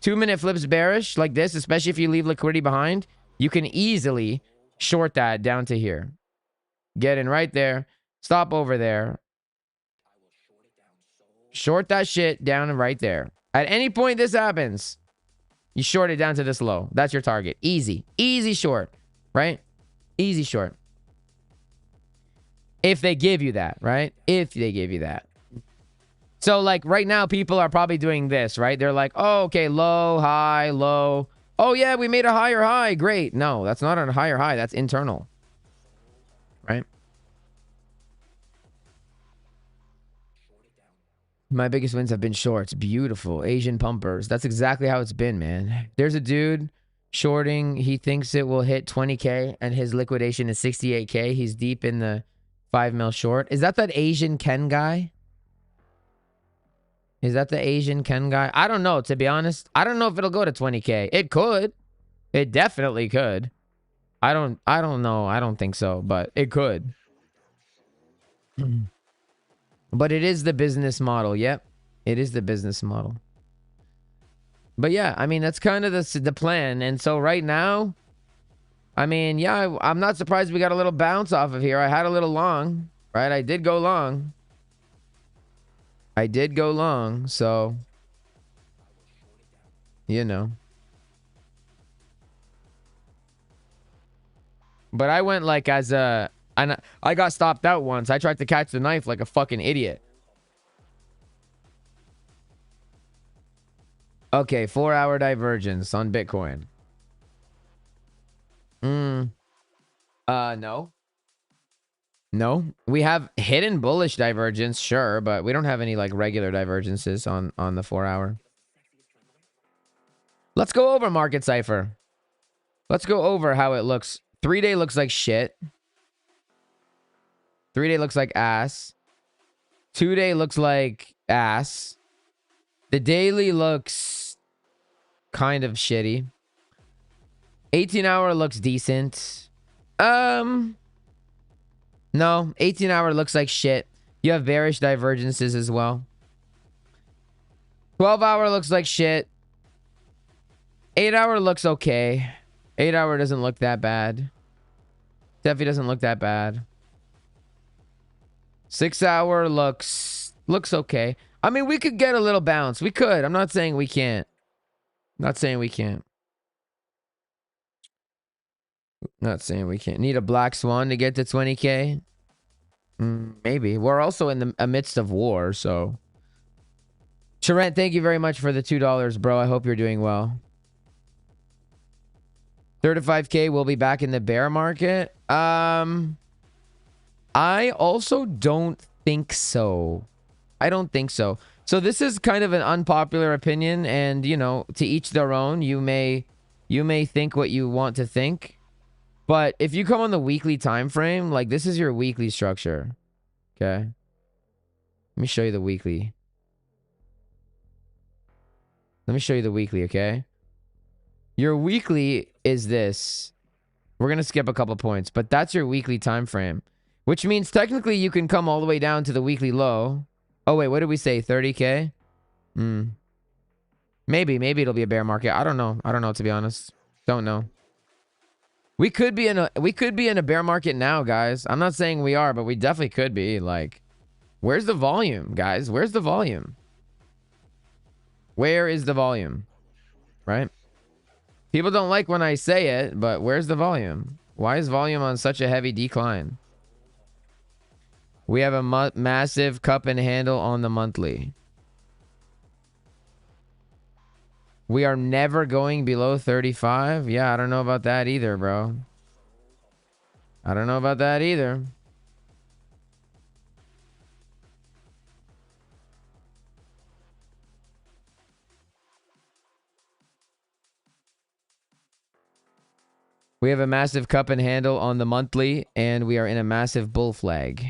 S2: 2-minute flips bearish like this, especially if you leave liquidity behind, you can easily short that down to here. Get in right there. Stop over there. Short that shit down right there. At any point this happens, you short it down to this low. That's your target. Easy. Easy short. Right? Easy short. If they give you that, right? If they give you that. So, like, right now, people are probably doing this, right? They're like, oh, okay, low, high, low. Oh, yeah, we made a higher high. Great. No, that's not a higher high. That's internal. Right? My biggest wins have been shorts. Beautiful. Asian pumpers. That's exactly how it's been, man. There's a dude shorting. He thinks it will hit 20K, and his liquidation is 68K. He's deep in the 5 mil short. Is that Asian Ken guy? Is that the Asian Ken guy? I don't know, to be honest. I don't know if it'll go to 20K. It could. It definitely could. I don't know. I don't think so, but it could. But it is the business model. Yep. It is the business model. But yeah, I mean, that's kind of the plan. And so right now, I mean, yeah, I'm not surprised we got a little bounce off of here. I had a little long, right? I did go long. I did go long, so, you know. But I went like as a, and I got stopped out once. I tried to catch the knife like a fucking idiot. Okay, 4-hour divergence on Bitcoin. No. No, we have hidden bullish divergence, sure, but we don't have any like regular divergences on the 4-hour. Let's go over Market Cipher. Let's go over how it looks. 3-day looks like shit. 3-day looks like ass. 2-day looks like ass. The daily looks kind of shitty. 18-hour looks decent. No, 18-hour looks like shit. You have bearish divergences as well. 12-hour looks like shit. 8-hour looks okay. 8-hour doesn't look that bad. Definitely doesn't look that bad. 6-hour looks okay. I mean, we could get a little bounce. We could. I'm not saying we can't. Not saying we can't. Not saying we can't. Need a black swan to get to 20K? Maybe. We're also in the amidst of war, so. Charent, thank you very much for the $2, bro. I hope you're doing well. 35K will be back in the bear market. I also don't think so. I don't think so. So this is kind of an unpopular opinion, and you know, to each their own. You may think what you want to think. But if you come on the weekly time frame, like this is your weekly structure. Okay. Let me show you the weekly. Let me show you the weekly, okay? Your weekly is this. We're going to skip a couple points, but that's your weekly time frame, which means technically you can come all the way down to the weekly low. Oh, wait, what did we say? 30K? Maybe it'll be a bear market. I don't know. I don't know, to be honest. Don't know. We could be in a bear market now, guys. I'm not saying we are, but we definitely could be. Like, where's the volume, guys? Where's the volume? Where is the volume? Right? People don't like when I say it, but where's the volume? Why is volume on such a heavy decline? We have a massive cup and handle on the monthly. We are never going below 35. Yeah, I don't know about that either, bro. I don't know about that either. We have a massive cup and handle on the monthly, and we are in a massive bull flag.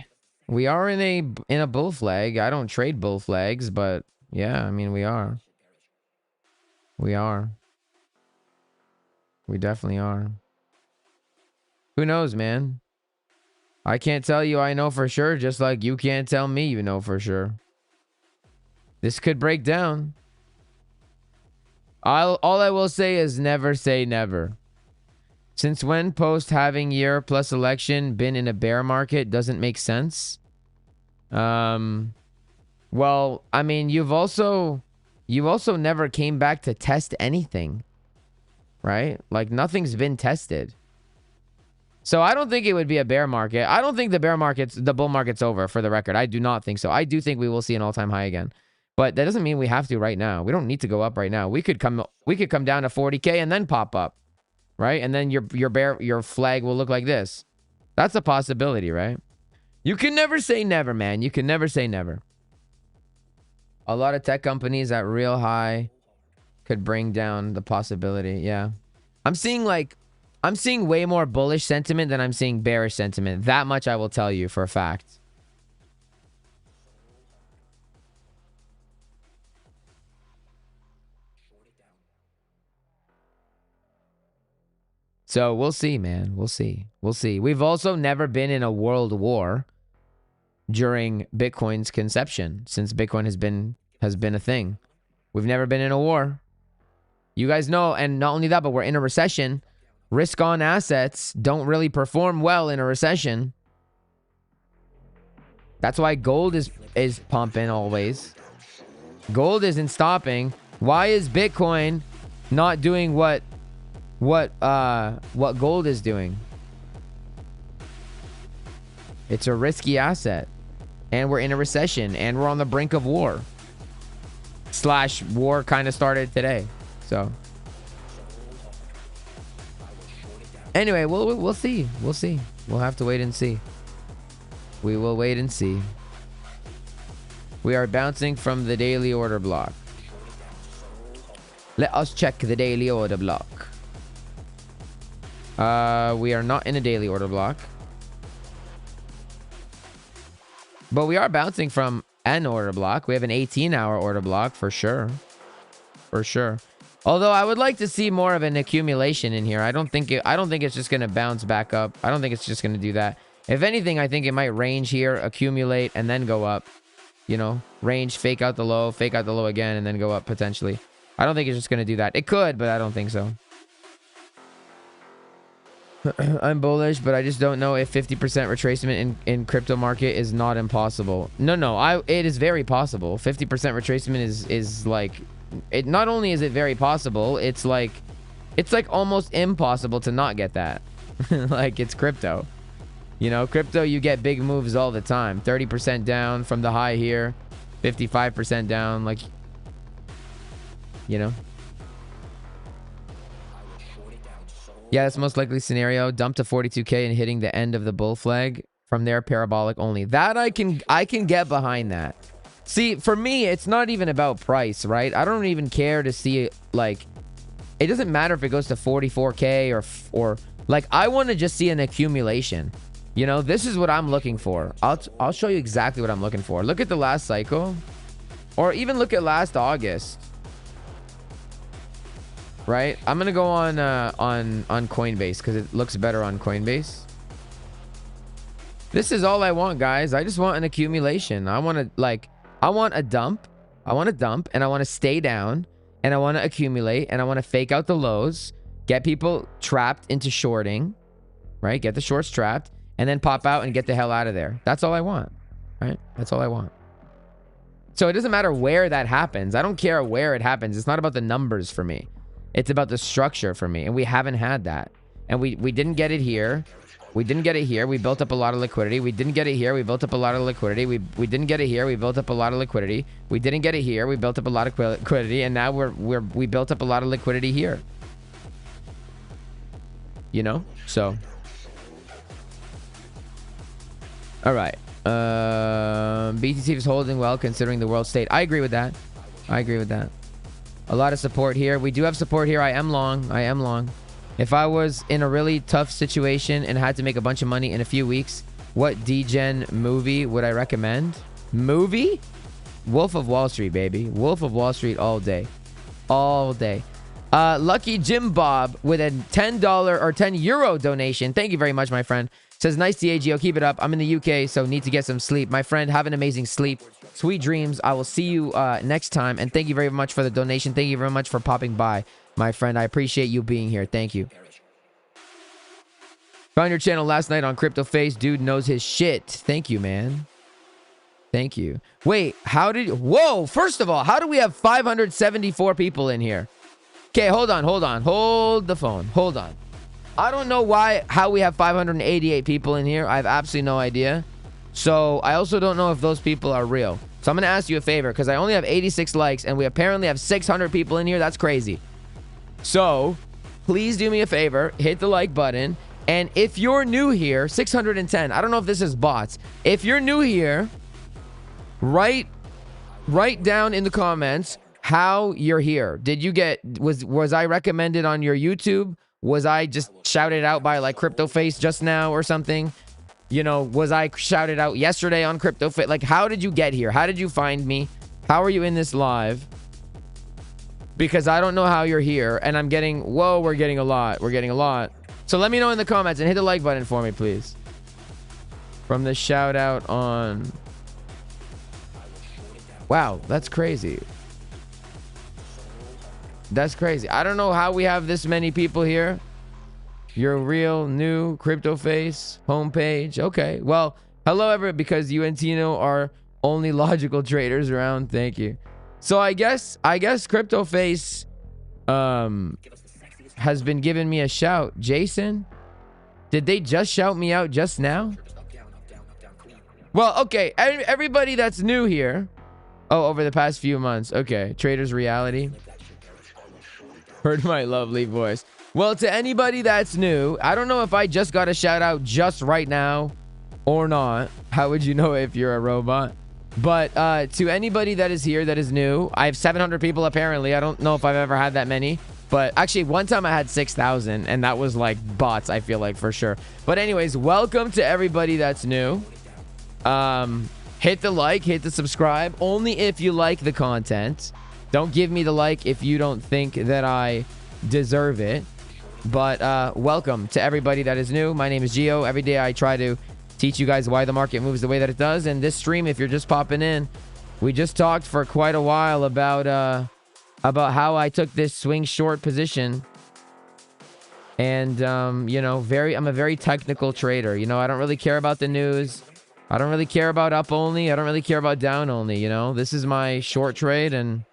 S2: We are in a bull flag. I don't trade bull flags, but yeah, I mean, we are. We are. We definitely are. Who knows, man? I can't tell you I know for sure, just like you can't tell me you know for sure. This could break down. All I will say is never say never. Since when post having year plus election been in a bear market doesn't make sense? Well, I mean, you also never came back to test anything, right? Like nothing's been tested. So I don't think it would be a bear market. I don't think the bull market's over, for the record. I do not think so. I do think we will see an all-time high again. But that doesn't mean we have to right now. We don't need to go up right now. We could come down to 40K and then pop up, right? And then your flag will look like this. That's a possibility, right? You can never say never, man. You can never say never. A lot of tech companies at real high could bring down the possibility. Yeah. I'm seeing way more bullish sentiment than I'm seeing bearish sentiment. That much I will tell you for a fact. So we'll see, man. We'll see. We'll see. We've also never been in a world war during Bitcoin's conception, since Bitcoin has been a thing. We've never been in a war. You guys know, and not only that, but we're in a recession. Risk on assets don't really perform well in a recession. That's why gold is pumping always. Gold isn't stopping. Why is Bitcoin not doing what gold is doing? It's a risky asset. And we're in a recession, and we're on the brink of war. / war kind of started today. So anyway, we'll see. We'll see. We'll have to wait and see. We will wait and see. We are bouncing from the daily order block. Let us check the daily order block. We are not in a daily order block. But we are bouncing from an order block. We have an 18-hour order block for sure. For sure. Although I would like to see more of an accumulation in here. I don't think it's just going to bounce back up. I don't think it's just going to do that. If anything, I think it might range here, accumulate, and then go up. You know, range, fake out the low again, and then go up potentially. I don't think it's just going to do that. It could, but I don't think so. I'm bullish, but I just don't know if 50% retracement in crypto market is not impossible. No, it is very possible. 50% retracement is like, it not only is it very possible, it's like almost impossible to not get that. Like, it's crypto. You know, crypto, you get big moves all the time. 30% down from the high here. 55% down. Like, you know. Yeah, that's the most likely scenario. Dump to 42K and hitting the end of the bull flag. From there, parabolic only. That I can get behind that. See, for me, it's not even about price, right? I don't even care to see it, like, it doesn't matter if it goes to 44K or like, I want to just see an accumulation. You know, this is what I'm looking for. I'll show you exactly what I'm looking for. Look at the last cycle, or even look at last August. Right? I'm gonna go on Coinbase because it looks better on Coinbase. This is all I want, guys. I just want an accumulation. I want a dump. I want to dump, and I want to stay down, and I want to accumulate, and I want to fake out the lows, get people trapped into shorting, right? Get the shorts trapped, and then pop out and get the hell out of there. That's all I want, right? That's all I want. So it doesn't matter where that happens. I don't care where it happens. It's not about the numbers for me. It's about the structure for me, and we haven't had that. And we didn't get it here. We didn't get it here. We built up a lot of liquidity. We didn't get it here. We built up a lot of liquidity. We didn't get it here. We built up a lot of liquidity. We didn't get it here. We built up a lot of liquidity, and now we built up a lot of liquidity here. You know? So all right. BTC is holding well considering the world state. I agree with that. I agree with that. A lot of support here. We do have support here. I am long. I am long. If I was in a really tough situation and had to make a bunch of money in a few weeks, what degen movie would I recommend? Movie? Wolf of Wall Street, baby. Wolf of Wall Street all day. All day. Lucky Jim Bob with a $10 or 10 euro donation. Thank you very much, my friend. Says, nice Geo, keep it up. I'm in the UK, so need to get some sleep. My friend, have an amazing sleep. Sweet dreams. I will see you next time. And thank you very much for the donation. Thank you very much for popping by, my friend. I appreciate you being here. Thank you. Found your channel last night on CryptoFace. Dude knows his shit. Thank you, man. Thank you. Wait, how did... Whoa, first of all, how do we have 574 people in here? Okay, hold on, hold on. Hold the phone. Hold on. I don't know how we have 588 people in here. I have absolutely no idea. So I also don't know if those people are real. So I'm going to ask you a favor because I only have 86 likes and we apparently have 600 people in here. That's crazy. So please do me a favor. Hit the like button. And if you're new here, 610. I don't know if this is bots. If you're new here, write down in the comments how you're here. Did you get... Was I recommended on your YouTube? Was I just shouted out by like CryptoFace just now or something? You know, was I shouted out yesterday on CryptoFace? Like, how did you get here? How did you find me? How are you in this live? Because I don't know how you're here. And I'm getting... Whoa, we're getting a lot. We're getting a lot. So let me know in the comments and hit the like button for me, please. From the shout out on... Wow, that's crazy. That's crazy. I don't know how we have this many people here. You're real new CryptoFace homepage. Okay. Well, hello everyone, because you and Tino are only logical traders around. Thank you. So I guess CryptoFace has been giving me a shout. Jason, did they just shout me out just now? Well, okay. Everybody that's new here. Oh, over the past few months. Okay. Traders Reality. Heard my lovely voice. Well, to anybody that's new, I don't know if I just got a shout out just right now or not. How would you know if you're a robot? But to anybody that is here that is new, I have 700 people apparently. I don't know if I've ever had that many. But actually, one time I had 6,000, and that was like bots, I feel like, for sure. But anyways, welcome to everybody that's new. Hit the like, hit the subscribe, only if you like the content. Don't give me the like if you don't think that I deserve it. But welcome to everybody that is new. My name is Geo. Every day I try to teach you guys why the market moves the way that it does. And this stream, if you're just popping in, we just talked for quite a while about how I took this swing short position. And you know, I'm a very technical trader. You know, I don't really care about the news. I don't really care about up only. I don't really care about down only. You know, this is my short trade, and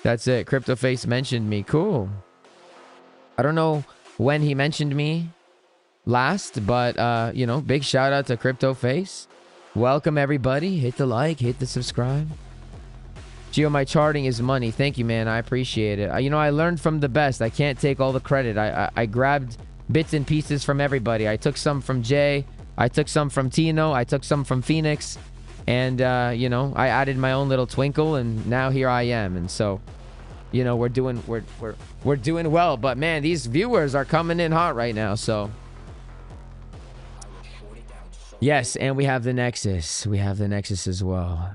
S2: that's it. CryptoFace mentioned me. Cool. I don't know when he mentioned me. last, but you know, big shout out to Crypto Face. Welcome everybody. Hit the like, hit the subscribe. Geo, my charting is money. Thank you, man. I appreciate it. You know, I learned from the best. I can't take all the credit. I grabbed bits and pieces from everybody. I took some from Jay. I took some from Tino. I took some from Phoenix. And, you know, I added my own little twinkle, and now here I am. And so, you know, we're doing well. But, man, these viewers are coming in hot right now, so. Yes, and we have the Nexus. We have the Nexus as well.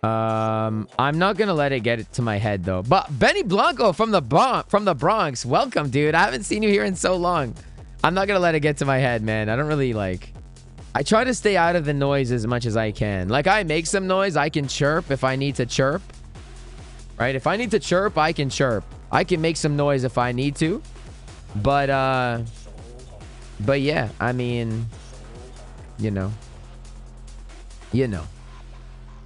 S2: I'm not gonna let it get it to my head though. But Benny Blanco from the Bronx, welcome, dude. I haven't seen you here in so long. I'm not gonna let it get to my head, man. I don't really like. I try to stay out of the noise as much as I can. Like, I make some noise. I can chirp if I need to chirp. Right? If I need to chirp, I can chirp. I can make some noise if I need to. But yeah, I mean, you know.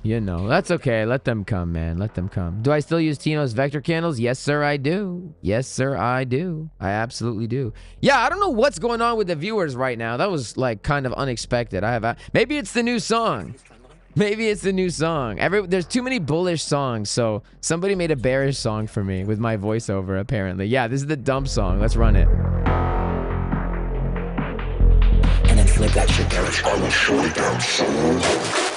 S2: You know, that's okay. Let them come, man. Let them come. Do I still use Tino's vector candles? Yes, sir, I do. Yes, sir, I do. I absolutely do. Yeah, I don't know what's going on with the viewers right now. That was like kind of unexpected. Maybe it's the new song. Maybe it's the new song. There's too many bullish songs, so somebody made a bearish song for me with my voiceover, apparently. Yeah, this is the dump song. Let's run it.
S1: And then flip that shit bearish. I will short it down so hard.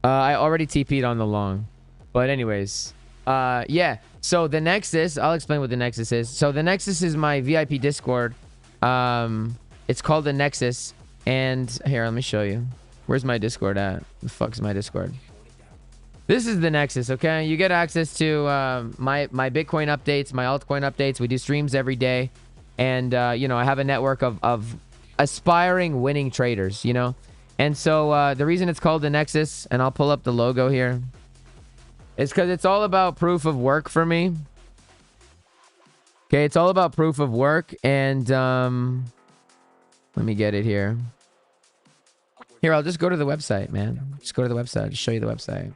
S2: I already TP'd on the long. But anyways. Yeah. So the Nexus, I'll explain what the Nexus is. So the Nexus is my VIP Discord. It's called the Nexus. And here, let me show you. Where's my Discord at? The fuck's my Discord? This is the Nexus, okay? You get access to my Bitcoin updates, my altcoin updates. We do streams every day. And, you know, I have a network of aspiring winning traders, you know? And so the reason it's called the Nexus, and I'll pull up the logo here, is because it's all about proof of work for me. Okay, it's all about proof of work. And let me get it here. Here, I'll just go to the website, man. Just go to the website. I'll show you the website.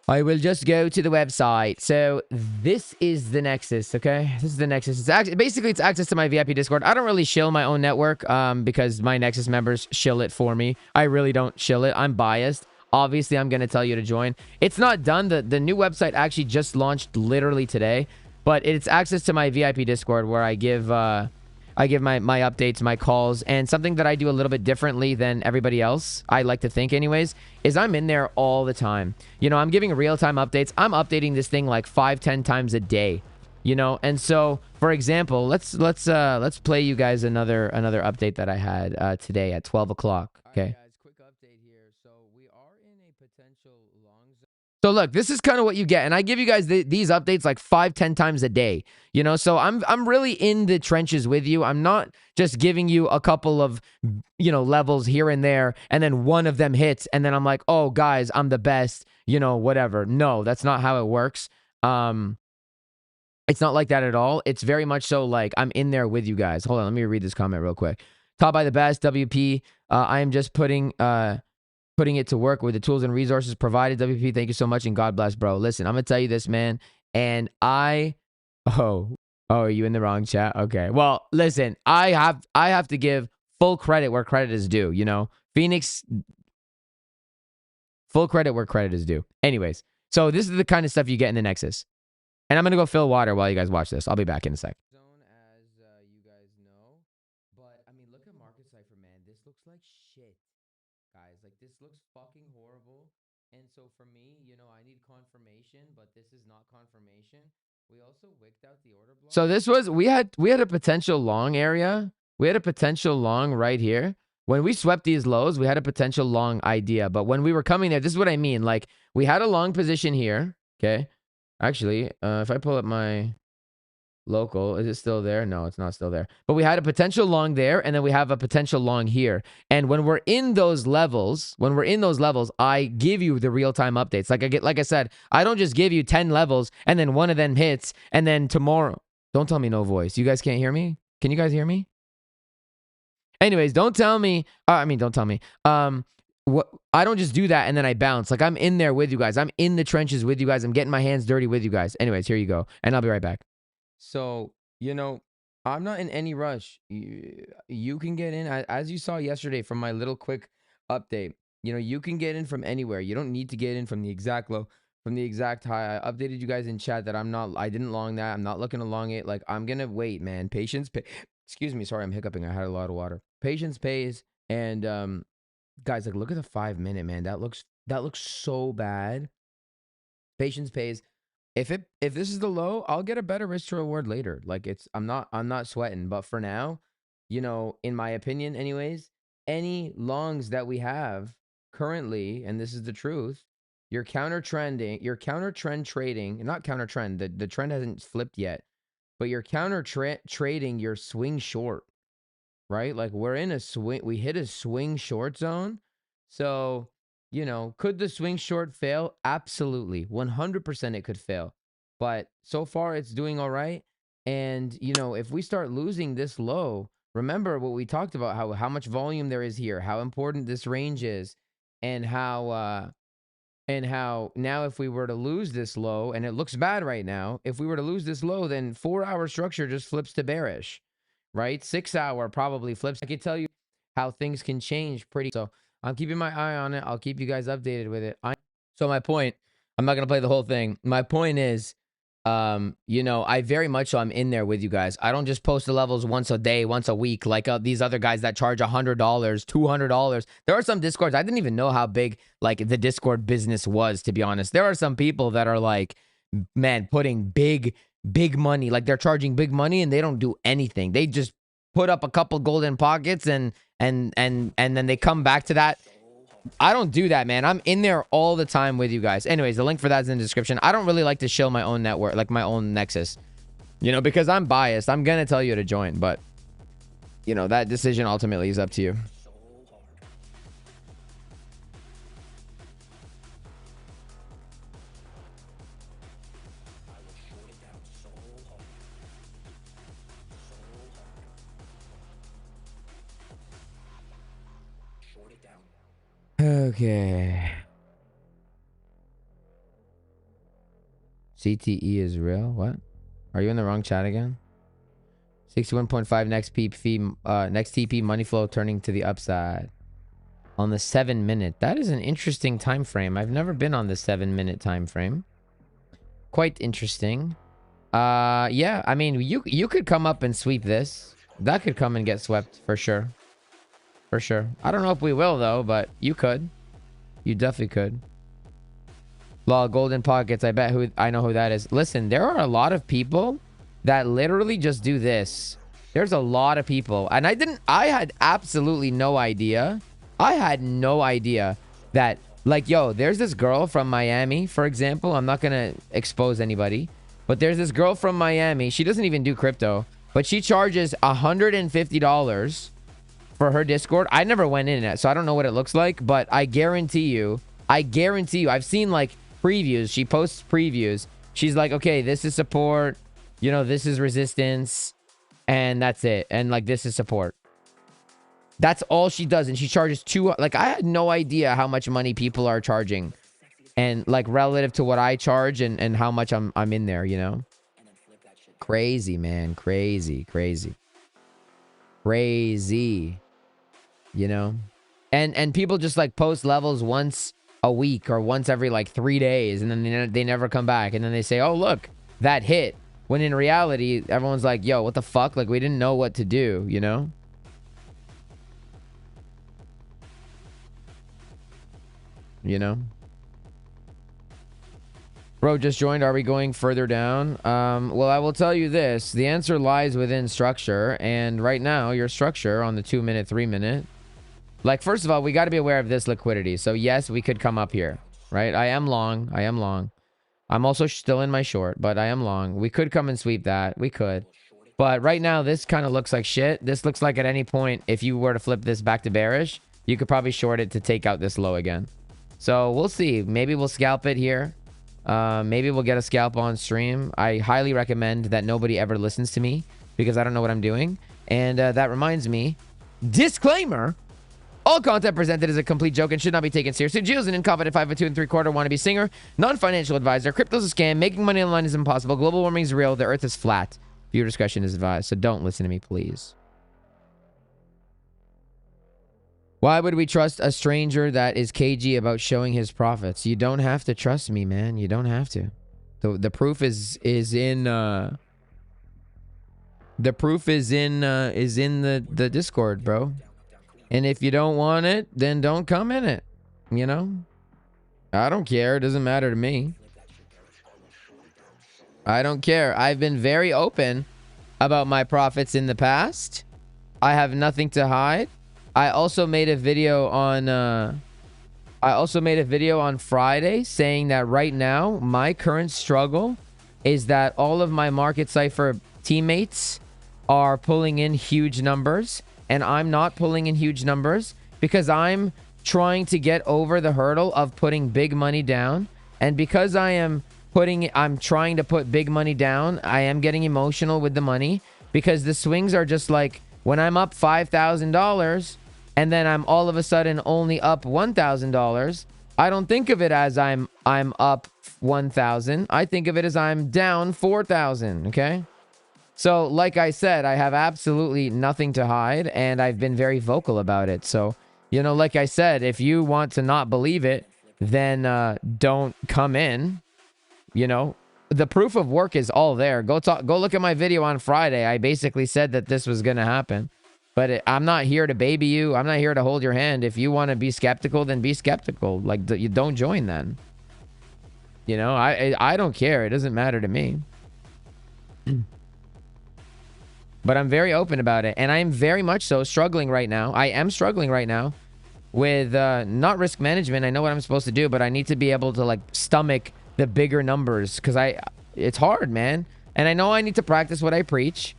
S2: I will just go to the website. So this is the Nexus, okay? This is the Nexus. Basically, it's access to my VIP Discord. I don't really shill my own network because my Nexus members shill it for me. I really don't shill it. I'm biased. Obviously, I'm going to tell you to join. It's not done. The new website actually just launched literally today. But it's access to my VIP Discord where I give my updates, my calls, and something that I do a little bit differently than everybody else, I like to think anyways, is I'm in there all the time. You know, I'm giving real-time updates. I'm updating this thing like 5-10 times a day, you know? And so, for example, let's play you guys another update that I had today at 12 o'clock, okay? All right, guys, quick update here. So we are in a potential long zone. So look, this is kind of what you get. And I give you guys these updates like 5-10 times a day. You know, so I'm really in the trenches with you. I'm not just giving you a couple of, you know, levels here and there, and then one of them hits, and then I'm like, oh, guys, I'm the best, you know, whatever. No, that's not how it works. It's not like that at all. It's very much so like I'm in there with you guys. Hold on, let me read this comment real quick. Taught by the best, WP. I am just putting it to work with the tools and resources provided. WP, thank you so much, and God bless, bro. Listen, I'm gonna tell you this, man, and Oh, are you in the wrong chat? Okay. Well, listen, I have to give full credit where credit is due, you know? Phoenix, full credit where credit is due. Anyways, so this is the kind of stuff you get in the Nexus. And I'm going to go fill water while you guys watch this. I'll be back in a sec. As you guys know, but I mean, look at Market Cipher, man. This looks like shit, guys. Like, this looks fucking horrible. And so for me, you know, I need confirmation, but this is not confirmation. We also wicked out the order block. So this was, we had a potential long area. We had a potential long right here. When we swept these lows, we had a potential long idea. But when we were coming there, this is what I mean. Like, we had a long position here. Okay. Actually, if I pull up my local, is it still there? No, it's not still there. But we had a potential long there, and then we have a potential long here. And when we're in those levels, I give you the real-time updates. Like I said, I don't just give you 10 levels and then one of them hits, and then tomorrow. Don't tell me no voice. You guys can't hear me? Can you guys hear me? Anyways, don't tell me. Don't tell me. what, I don't just do that and then I bounce. Like, I'm in there with you guys. I'm in the trenches with you guys. I'm getting my hands dirty with you guys. Anyways, here you go. And I'll be right back. So, you know, I'm not in any rush. You can get in, as you saw yesterday from my little quick update. You know, you can get in from anywhere. You don't need to get in from the exact low, from the exact high. I updated you guys in chat that I didn't long that. I'm not looking to long it. Like, I'm going to wait, man. Patience. Excuse me. Sorry, I'm hiccuping. I had a lot of water. Patience pays. And, guys, like, look at the 5 minute, man. That looks so bad. Patience pays. If this is the low, I'll get a better risk to reward later. Like, I'm not sweating. But for now, you know, in my opinion, anyways, any longs that we have currently, and this is the truth, you're counter trend trading, not counter trend. The trend hasn't flipped yet, but you're counter trading your swing short, right? Like, we're in a swing, we hit a swing short zone. So, you know, could the swing short fail? Absolutely. 100% it could fail. But so far it's doing all right. And, you know, if we start losing this low, remember what we talked about, how much volume there is here, how important this range is, and how now if we were to lose this low, and it looks bad right now, if we were to lose this low, then 4-hour structure just flips to bearish, right? 6-hour probably flips. I can tell you how things can change pretty. So I'm keeping my eye on it. I'll keep you guys updated with it. So my point, I'm not going to play the whole thing. My point is, you know, I very much so I'm in there with you guys. I don't just post the levels once a day, once a week, like these other guys that charge $100, $200. There are some Discords. I didn't even know how big like the Discord business was, to be honest. There are some people that are like, man, putting big money, like they're charging big money and they don't do anything. They just put up a couple golden pockets and then they come back to that. I don't do that, man. I'm in there all the time with you guys. Anyways, the link for that's in the description. I don't really like to show my own network, like my own Nexus, you know, because I'm biased. I'm going to tell you to join, but, you know, that decision ultimately is up to you. Okay. CTE is real. What? Are you in the wrong chat again? 61.5 next TP money flow turning to the upside on the 7-minute. That is an interesting time frame. I've never been on the 7-minute time frame. Quite interesting. Yeah, I mean, you could come up and sweep this. That could come and get swept for sure. For sure. I don't know if we will though, but you could. You definitely could. Law golden pockets. I know who that is. Listen, there are a lot of people that literally just do this. There's a lot of people, and I had absolutely no idea. I had no idea that, like, yo, there's this girl from Miami, for example. I'm not gonna expose anybody, but there's this girl from Miami. She doesn't even do crypto, but she charges $150 for her Discord. I never went in it, so I don't know what it looks like, but I guarantee you, I've seen like previews. She posts previews. She's like, okay, this is support, you know, this is resistance, and that's it. And like, this is support. That's all she does. And she charges like, I had no idea how much money people are charging, and like relative to what I charge and how much I'm in there, you know. Crazy, man. Crazy. You know, and people just like post levels once a week or once every like 3 days, and then they never come back, and then they say, oh look, that hit, when in reality everyone's like, yo, what the fuck, like we didn't know what to do, you know. Bro just joined. Are we going further down? Well, I will tell you this, the answer lies within structure, and right now your structure on the 2-minute, 3-minute, like, first of all, we got to be aware of this liquidity. So yes, we could come up here, right? I am long. I'm also still in my short, but I am long. We could come and sweep that. We could. But right now, this kind of looks like shit. This looks like at any point, if you were to flip this back to bearish, you could probably short it to take out this low again. So we'll see. Maybe we'll scalp it here. Maybe we'll get a scalp on stream. I highly recommend that nobody ever listens to me because I don't know what I'm doing. And that reminds me, disclaimer, All content presented is a complete joke and should not be taken seriously. Geo is an incompetent 5 2 3/4 wannabe singer, non-financial advisor. Crypto's a scam. Making money online is impossible. Global warming is real. The earth is flat. Viewer discretion is advised. So don't listen to me, please. Why would we trust a stranger that is cagey about showing his profits? You don't have to trust me, man. You don't have to. The proof is in the Discord, bro. And if you don't want it, then don't come in it. You know? I don't care. It doesn't matter to me. I don't care. I've been very open about my profits in the past. I have nothing to hide. I also made a video on Friday saying that right now my current struggle is that all of my Market Cipher teammates are pulling in huge numbers and I'm not pulling in huge numbers because I'm trying to get over the hurdle of putting big money down. And because I'm trying to put big money down, I am getting emotional with the money because the swings are just like when I'm up $5,000 and then I'm all of a sudden only up $1,000. I don't think of it as I'm up 1,000. I think of it as I'm down 4,000. Okay. So like I said, I have absolutely nothing to hide and I've been very vocal about it. So, you know, like I said, if you want to not believe it, then don't come in. You know, the proof of work is all there. Go look at my video on Friday. I basically said that this was going to happen. But I'm not here to baby you. I'm not here to hold your hand. If you want to be skeptical, then be skeptical. Like, you don't join then. You know, I don't care. It doesn't matter to me. But I'm very open about it. And I'm very much so struggling right now. I am struggling right now with not risk management. I know what I'm supposed to do, but I need to be able to like stomach the bigger numbers because it's hard, man. And I know I need to practice what I preach.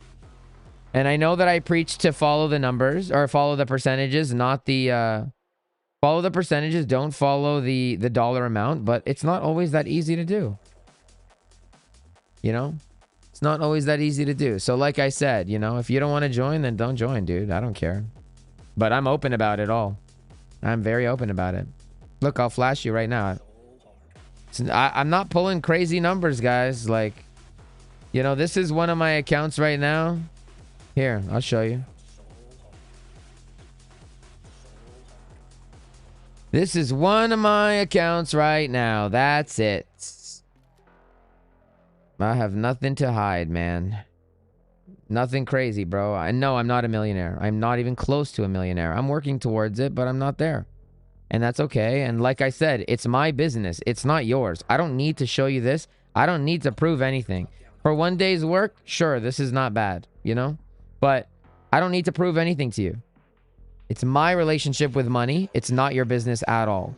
S2: And I know that I preach to follow the numbers or follow the percentages, not the follow the percentages. Don't follow the dollar amount, but it's not always that easy to do. You know? It's not always that easy to do. So like I said, you know, if you don't want to join, then don't join, dude. I don't care. But I'm open about it all. I'm very open about it. Look, I'll flash you right now. I'm not pulling crazy numbers, guys. Like, you know, this is one of my accounts right now. Here, I'll show you. This is one of my accounts right now. That's it. I have nothing to hide, man. Nothing crazy, bro. I know I'm not a millionaire. I'm not even close to a millionaire. I'm working towards it, but I'm not there. And that's okay. And like I said, it's my business. It's not yours. I don't need to show you this. I don't need to prove anything. For one day's work, sure, this is not bad, you know? But I don't need to prove anything to you. It's my relationship with money. It's not your business at all.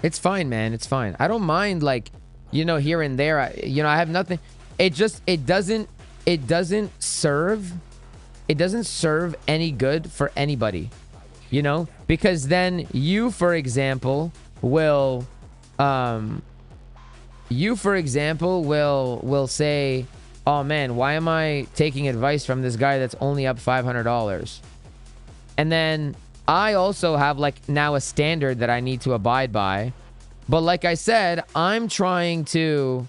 S2: It's fine, man. It's fine. I don't mind, like, you know, here and there. I have nothing. It doesn't serve any good for anybody, you know, because then you, for example, will say, oh man, why am I taking advice from this guy that's only up $500? And then I also have like now a standard that I need to abide by. But like I said, I'm trying to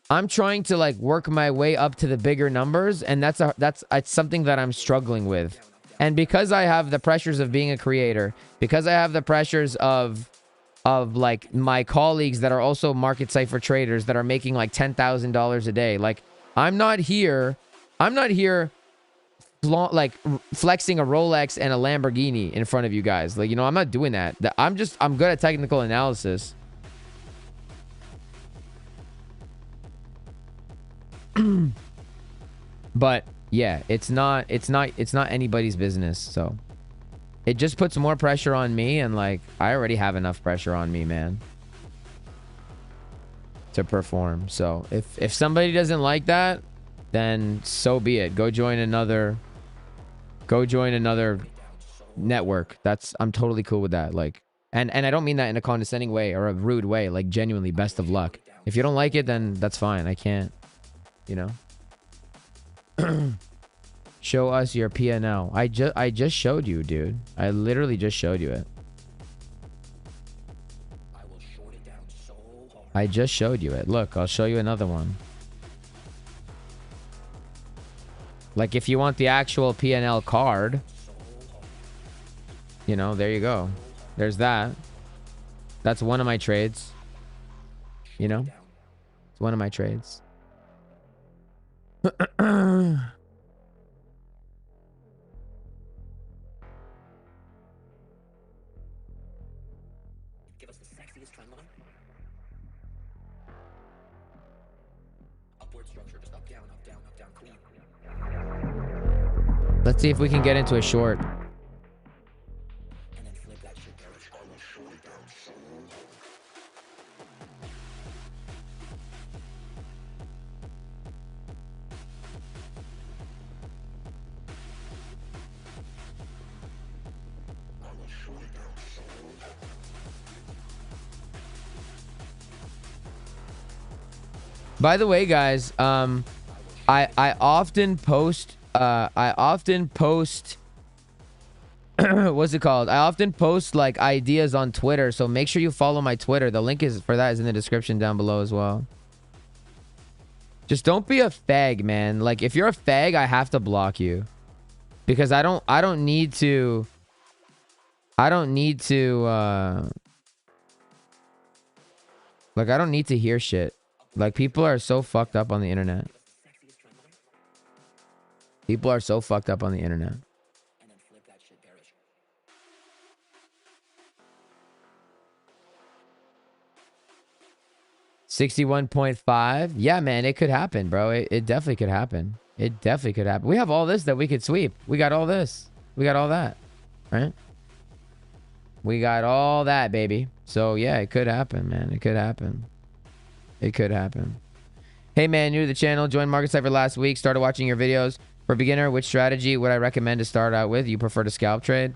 S2: like work my way up to the bigger numbers, and that's something that I'm struggling with. And because I have the pressures of being a creator, because I have the pressures of like my colleagues that are also Market Cipher traders that are making like $10,000 a day, like I'm not here like flexing a Rolex and a Lamborghini in front of you guys. Like, you know, I'm not doing that. I'm good at technical analysis. But yeah, it's not anybody's business. So it just puts more pressure on me, and like I already have enough pressure on me, man, to perform. So if somebody doesn't like that, then so be it. Go join another network. I'm totally cool with that. Like, and I don't mean that in a condescending way or a rude way. Like, genuinely, best of luck. If you don't like it, then that's fine. I can't, you know. Show us your P&L. I just showed you, dude. I literally just showed you it. I just showed you it. Look, I'll show you another one. Like, if you want the actual P&L card, you know, there you go. There's that. That's one of my trades. You know? It's one of my trades. Let's see if we can get into a short. By the way, guys, I often post what's it called? I often post like ideas on Twitter, so make sure you follow my Twitter. The link is for that is in the description down below as well. Just don't be a fag, man. Like, if you're a fag, I have to block you. Because I don't need to like, I don't need to hear shit. Like, people are so fucked up on the internet. People are so fucked up on the internet. 61.5. Yeah, man, it could happen, bro. It definitely could happen. It definitely could happen. We have all this that we could sweep. We got all this. We got all that. Right? We got all that, baby. So, yeah, it could happen, man. It could happen. It could happen. Hey, man, new to the channel. Joined Market Cipher last week. Started watching your videos. For a beginner, which strategy would I recommend to start out with? You prefer to scalp trade?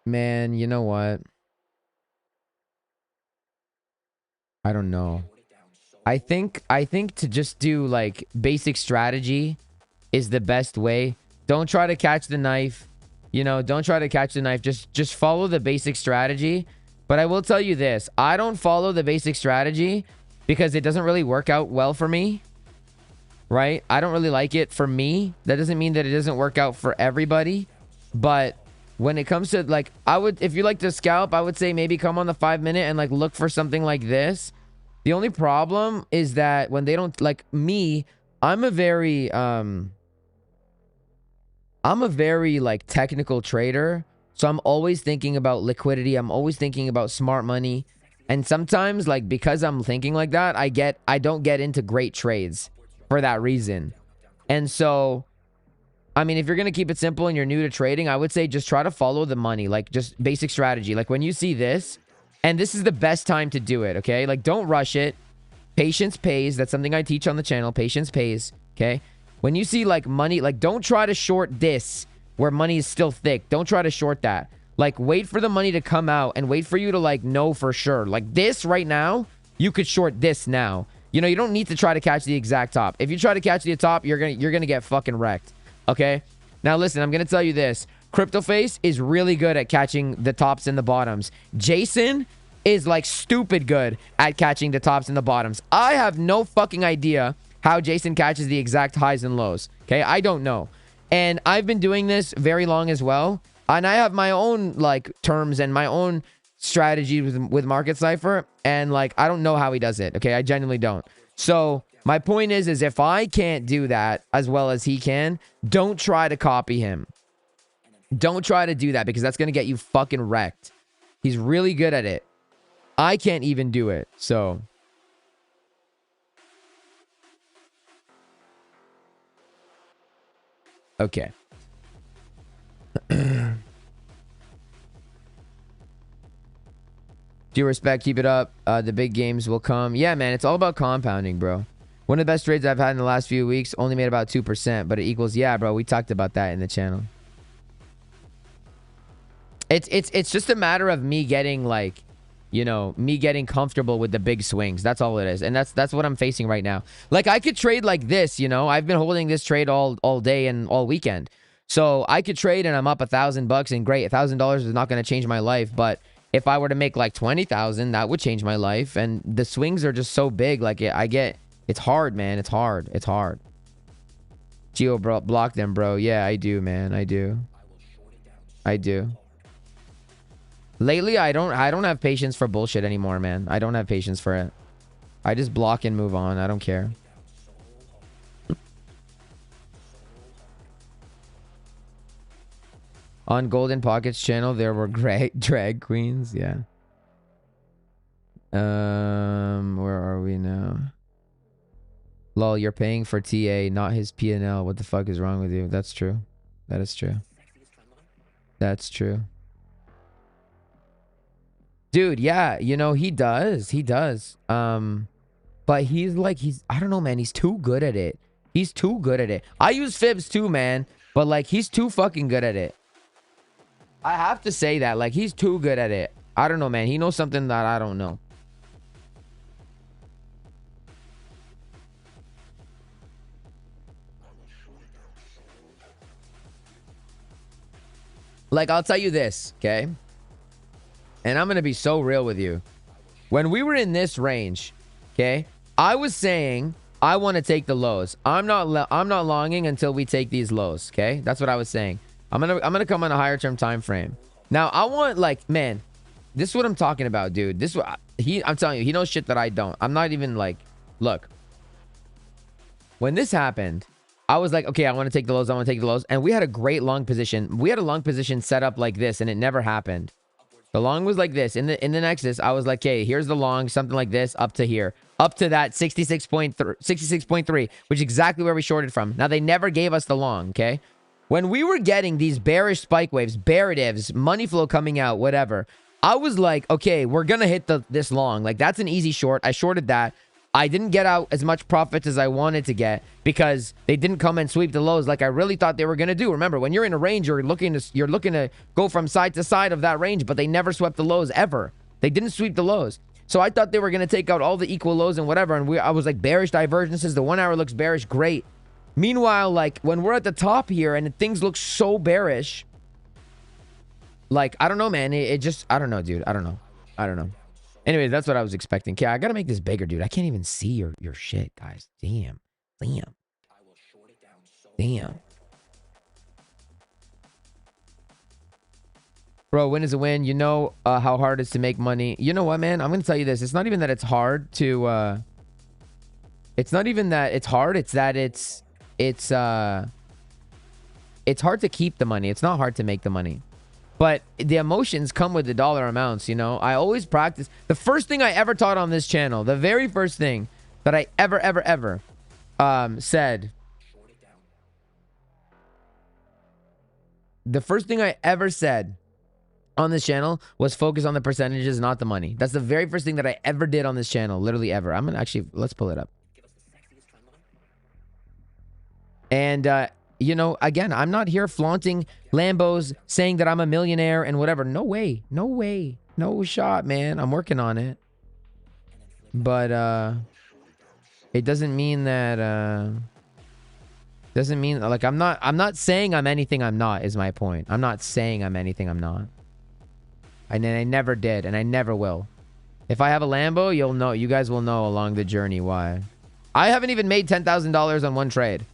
S2: Man, you know what? I don't know. I think to just do like basic strategy is the best way. Don't try to catch the knife. You know, don't try to catch the knife. Just follow the basic strategy. But I will tell you this. I don't follow the basic strategy because it doesn't really work out well for me. Right? I don't really like it for me. That doesn't mean that it doesn't work out for everybody. But when it comes to like, if you like to scalp, I would say maybe come on the 5-minute and like look for something like this. The only problem is that when they don't, like me, I'm a very like technical trader. So I'm always thinking about liquidity. I'm always thinking about smart money. And sometimes, like, because I'm thinking like that, I don't get into great trades for that reason. And so, I mean, if you're going to keep it simple and you're new to trading, I would say just try to follow the money, like just basic strategy. Like when you see this, and this is the best time to do it, okay? Like, don't rush it. Patience pays. That's something I teach on the channel. Patience pays, okay? When you see, like, money, like, don't try to short this where money is still thick. Don't try to short that. Like, wait for the money to come out and wait for you to, like, know for sure. Like, this right now, you could short this now. You know, you don't need to try to catch the exact top. If you try to catch the top, you're gonna get fucking wrecked, okay? Now, listen, I'm going to tell you this. CryptoFace is really good at catching the tops and the bottoms. Jason is like stupid good at catching the tops and the bottoms. I have no fucking idea how Jason catches the exact highs and lows. Okay, I don't know. And I've been doing this very long as well. And I have my own like terms and my own strategy with Market Cipher. And like, I don't know how he does it. Okay, I genuinely don't. So my point is if I can't do that as well as he can, don't try to copy him. Don't try to do that because that's going to get you fucking wrecked. He's really good at it. I can't even do it. So okay. Due respect, keep it up. The big games will come. Yeah, man, it's all about compounding, bro. One of the best trades I've had in the last few weeks. Only made about 2%, but it equals. Yeah, bro. We talked about that in the channel. It's just a matter of me getting like, you know, me getting comfortable with the big swings. That's all it is. And that's what I'm facing right now. Like I could trade like this, you know. I've been holding this trade all day and all weekend. So I could trade and I'm up $1,000 and great. $1,000 is not going to change my life, but if I were to make like 20,000, that would change my life. And the swings are just so big. Like it's hard, man. It's hard. It's hard. Geo, bro, block them, bro. Yeah, I do, man. I do. I do. Lately, I don't have patience for bullshit anymore, man. I don't have patience for it. I just block and move on. I don't care. On Golden Pockets channel, there were great drag queens. Yeah. Where are we now? Lol, you're paying for TA, not his P&L. What the fuck is wrong with you? That's true. That is true. That's true. Dude, yeah, you know, he does. He does. But he's I don't know, man. He's too good at it. He's too good at it. I use fibs too, man. But like, he's too fucking good at it. I have to say that. Like, he's too good at it. I don't know, man. He knows something that I don't know. Like, I'll tell you this, okay? And I'm going to be so real with you. When we were in this range, okay, I was saying I want to take the lows. I'm not longing until we take these lows, okay? That's what I was saying. I'm going to come on a higher term time frame. Now, I want, like, man, this is what I'm talking about, dude. This is what I'm telling you, he knows shit that I don't. I'm not even like, look. When this happened, I was like, okay, I want to take the lows. I want to take the lows. And we had a great long position. We had a long position set up like this, and it never happened. The long was like this. In the Nexus, I was like, okay, here's the long, something like this, up to here. Up to that 66.3, which is exactly where we shorted from. Now, they never gave us the long, okay? When we were getting these bearish spike waves, bearatives, money flow coming out, whatever, I was like, okay, we're going to hit this long. Like, that's an easy short. I shorted that. I didn't get out as much profits as I wanted to get because they didn't come and sweep the lows like I really thought they were going to do. Remember, when you're in a range, you're looking to go from side to side of that range, but they never swept the lows ever. They didn't sweep the lows. So I thought they were going to take out all the equal lows and whatever. And I was like, bearish divergences. The 1 hour looks bearish. Great. Meanwhile, like when we're at the top here and things look so bearish, like, I don't know, man. It just, I don't know, dude. I don't know. Anyway, that's what I was expecting. Okay, I gotta make this bigger, dude. I can't even see your shit, guys. Damn. Bro, win is a win. You know how hard it is to make money. You know what, man? I'm gonna tell you this. It's not even that it's hard to it's not even that it's hard. It's that it's hard to keep the money. It's not hard to make the money. But the emotions come with the dollar amounts, you know. I always practice. The first thing I ever taught on this channel, the very first thing that I ever said. The first thing I ever said on this channel was focus on the percentages, not the money. That's the very first thing that I ever did on this channel, literally ever. I'm gonna actually, let's pull it up. And, you know, again, I'm not here flaunting Lambos, saying that I'm a millionaire and whatever. No way. No way. No shot, man. I'm working on it. But, it doesn't mean that, doesn't mean, like, I'm not saying I'm anything I'm not, is my point. I'm not saying I'm anything I'm not. And I never did, and I never will. If I have a Lambo, you'll know. You guys will know along the journey why. I haven't even made $10,000 on one trade.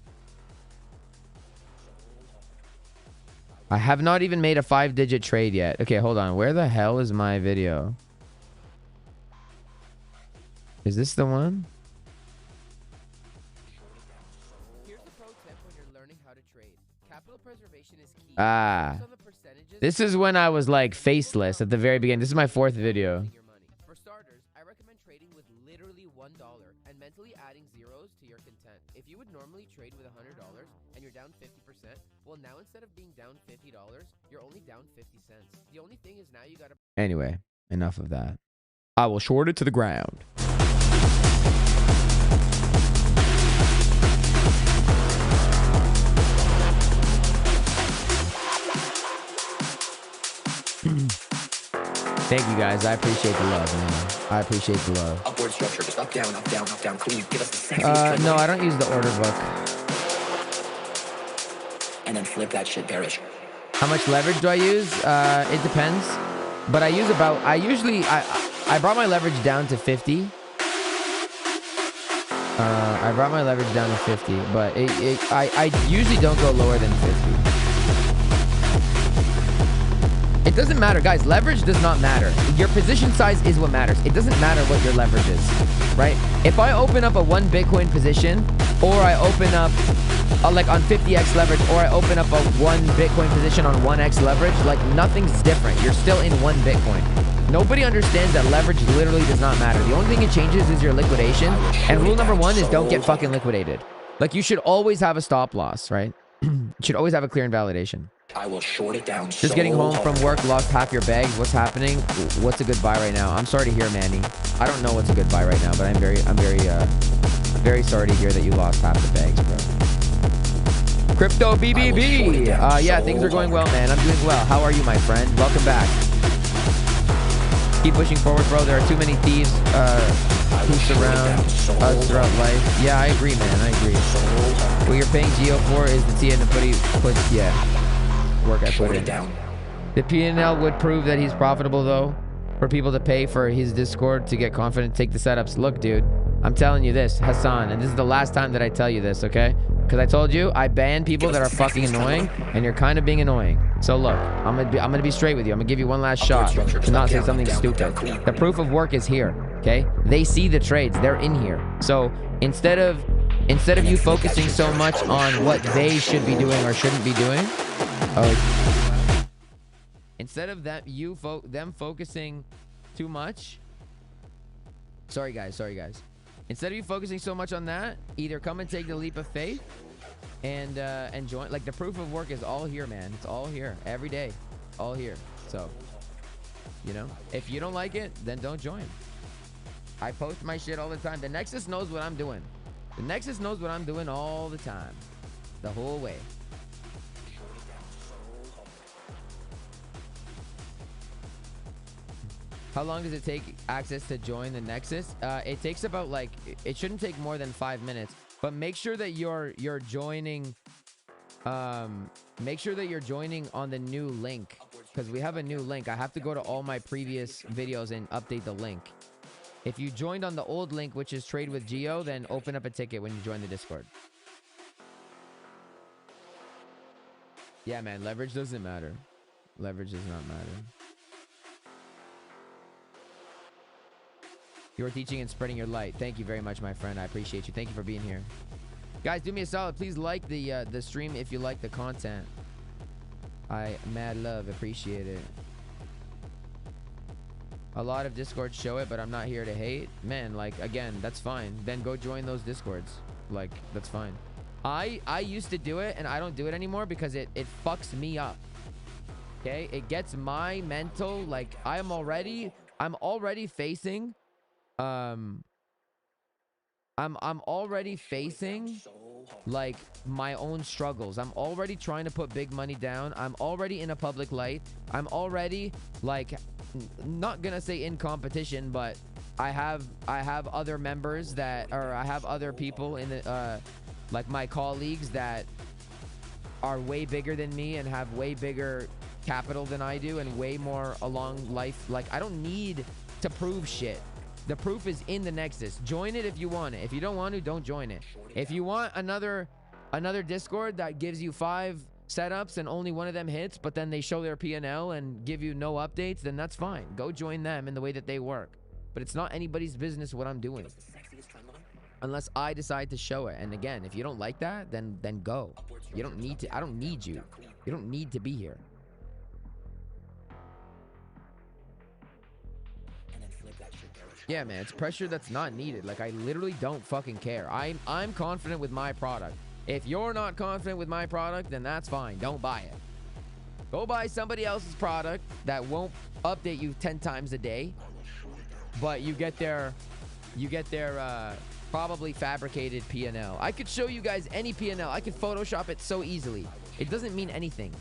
S2: I have not even made a 5-digit trade yet. Okay, hold on. Where the hell is my video? Is this the one? Here's the pro tip when you're learning how to trade. Capital preservation is key. Ah. This is when I was like faceless at the very beginning. This is my 4th video. For starters, I recommend trading with literally $1 and mentally adding zeros to your content. If you would normally trade with $100 and you're down 50%, well, now instead of being down $50, you're only down 50 cents. The only thing is now you gotta... Anyway, enough of that. I will short it to the ground. Thank you guys. I appreciate the love, man. I appreciate the love.
S1: Upward structure, just up, down, up, down, up, down. Can you give us the sexiest
S2: No, I don't use the order book.
S1: and then flip that shit bearish.
S2: How much leverage do I use? It depends. But I use about, I brought my leverage down to 50. I brought my leverage down to 50, but I usually don't go lower than 50. It doesn't matter, guys. Leverage does not matter. Your position size is what matters. It doesn't matter what your leverage is, right? If I open up a 1 Bitcoin position, or I open up like on 50x leverage, or I open up a 1 Bitcoin position on 1x leverage, like nothing's different. You're still in 1 Bitcoin. Nobody understands that leverage literally does not matter. The only thing it changes is your liquidation. And rule number 1 is don't get fucking liquidated. Like you should always have a stop loss, right? You should always have a clear invalidation.
S1: I will short it down.
S2: Just getting home from work, lost half your bags. What's happening? What's a good buy right now? I'm sorry to hear, Manny. I don't know what's a good buy right now, but I'm very sorry to hear that you lost half the bags, bro. Crypto BBB. Yeah, things are going well, man. I'm doing well. How are you, my friend? Welcome back. Keep pushing forward, bro. There are too many thieves who surround us throughout life. Yeah, I agree, man. I agree. What you're paying Geo for is the T and the put work I put in. The P&L would prove that he's profitable, though, for people to pay for his Discord to get confident, take the setups. Look, dude, I'm telling you this, Hassan, and this is the last time that I tell you this, okay? Because I told you I ban people that are fucking annoying, and you're kind of being annoying. So look, I'm gonna be straight with you. I'm gonna give you one last shot to not say something stupid. The proof of work is here, okay? They see the trades, they're in here. So instead of you focusing so much on what they should be doing or shouldn't be doing, instead of that them focusing too much, sorry guys, instead of you focusing so much on that, either come and take the leap of faith and join. Like the proof of work is all here, man. It's all here every day, all here. So you know, if you don't like it, then don't join. I post my shit all the time. The Nexus knows what I'm doing. The Nexus knows what I'm doing all the time, the whole way. How long does it take access to join the Nexus? It takes about like, it shouldn't take more than 5 minutes, but make sure that you're joining, make sure that you're joining on the new link, because we have a new link. I have to go to all my previous videos and update the link. If you joined on the old link, which is Trade with Geo, then open up a ticket when you join the Discord. Yeah, man, leverage doesn't matter. Leverage does not matter. You're teaching and spreading your light. Thank you very much, my friend. I appreciate you. Thank you for being here. Guys, do me a solid. Please like the stream if you like the content. I mad love. Appreciate it. A lot of Discords show it, but I'm not here to hate. Man, like, again, that's fine. Then go join those Discords. Like, that's fine. I used to do it, and I don't do it anymore because it fucks me up. Okay? It gets my mental, like, I'm already facing... I'm already facing like my own struggles. I'm already trying to put big money down. I'm already in a public light. I'm already like not gonna say in competition, but I have other members that, or I have other people in the like my colleagues that are way bigger than me and have way bigger capital than I do and way more along life. Like I don't need to prove shit. The proof is in the Nexus. Join it if you want it. If you don't want to, don't join it. If you want another Discord that gives you 5 setups and only one of them hits, but then they show their P&L and give you no updates, then that's fine. Go join them in the way that they work. But it's not anybody's business what I'm doing, unless I decide to show it. And again, if you don't like that, then go. You don't need to. I don't need you. You don't need to be here. Yeah, man, it's pressure that's not needed. Like, I literally don't fucking care. I'm confident with my product. If you're not confident with my product, then that's fine. Don't buy it. Go buy somebody else's product that won't update you 10 times a day, but you get their probably fabricated P&L. I could show you guys any P&L. I could Photoshop it so easily. It doesn't mean anything.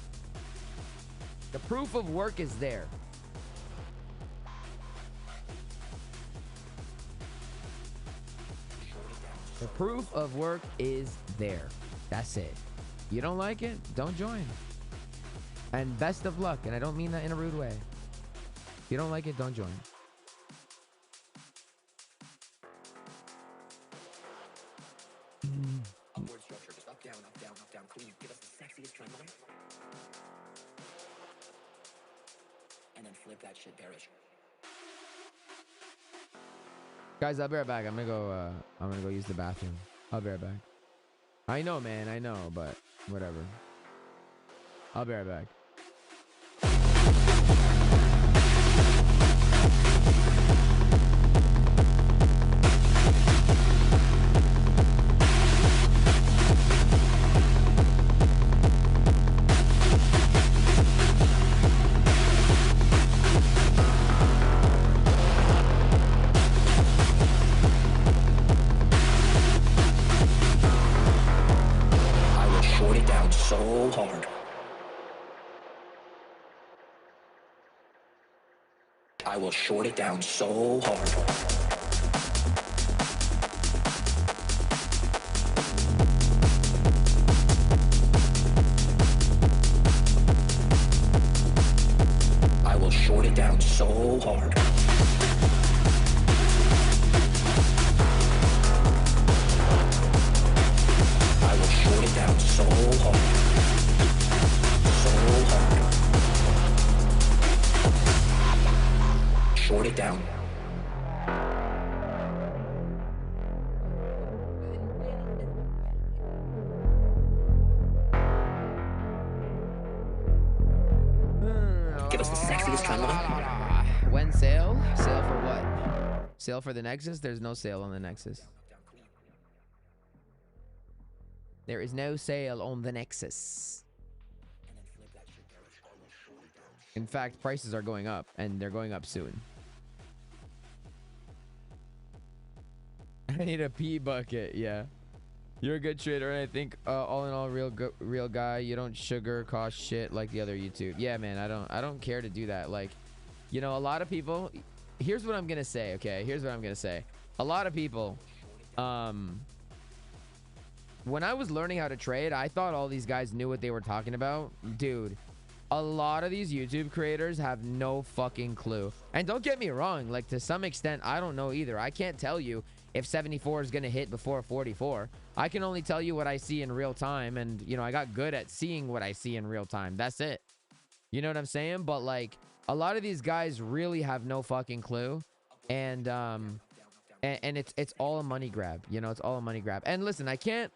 S2: The proof of work is there. The proof of work is there. That's it. You don't like it? Don't join. And best of luck. And I don't mean that in a rude way. If you don't like it, don't join.
S1: Upward structure, just up, down, clean. Give us the sexiest trend line. And then flip that shit bearish.
S2: Guys, I'll be right back. I'm gonna go use the bathroom. I'll be right back. I know, man. I know, but whatever. I'll be right back.
S1: So hard. I will short it down so hard. I will short it down so hard. I will short it down so hard. So hard. Short it down. Give us the sexiest trend line.
S2: When sale? Sale for what? Sale for the Nexus? There's no sale on the Nexus. There is no sale on the Nexus. In fact, prices are going up, and they're going up soon. I need a pee bucket. Yeah, you're a good trader, and I think all in all, real guy. You don't sugar cost shit like the other YouTube. Yeah, man, I don't care to do that. Like, you know, a lot of people. Here's what I'm gonna say. Okay, here's what I'm gonna say. A lot of people. When I was learning how to trade, I thought all these guys knew what they were talking about. Dude, a lot of these YouTube creators have no fucking clue. And don't get me wrong, like, to some extent, I don't know either. I can't tell you if 74 is going to hit before 44. I can only tell you what I see in real time. And, you know, I got good at seeing what I see in real time. That's it. You know what I'm saying? But, like, a lot of these guys really have no fucking clue. And it's all a money grab. You know, it's all a money grab. And listen, I can't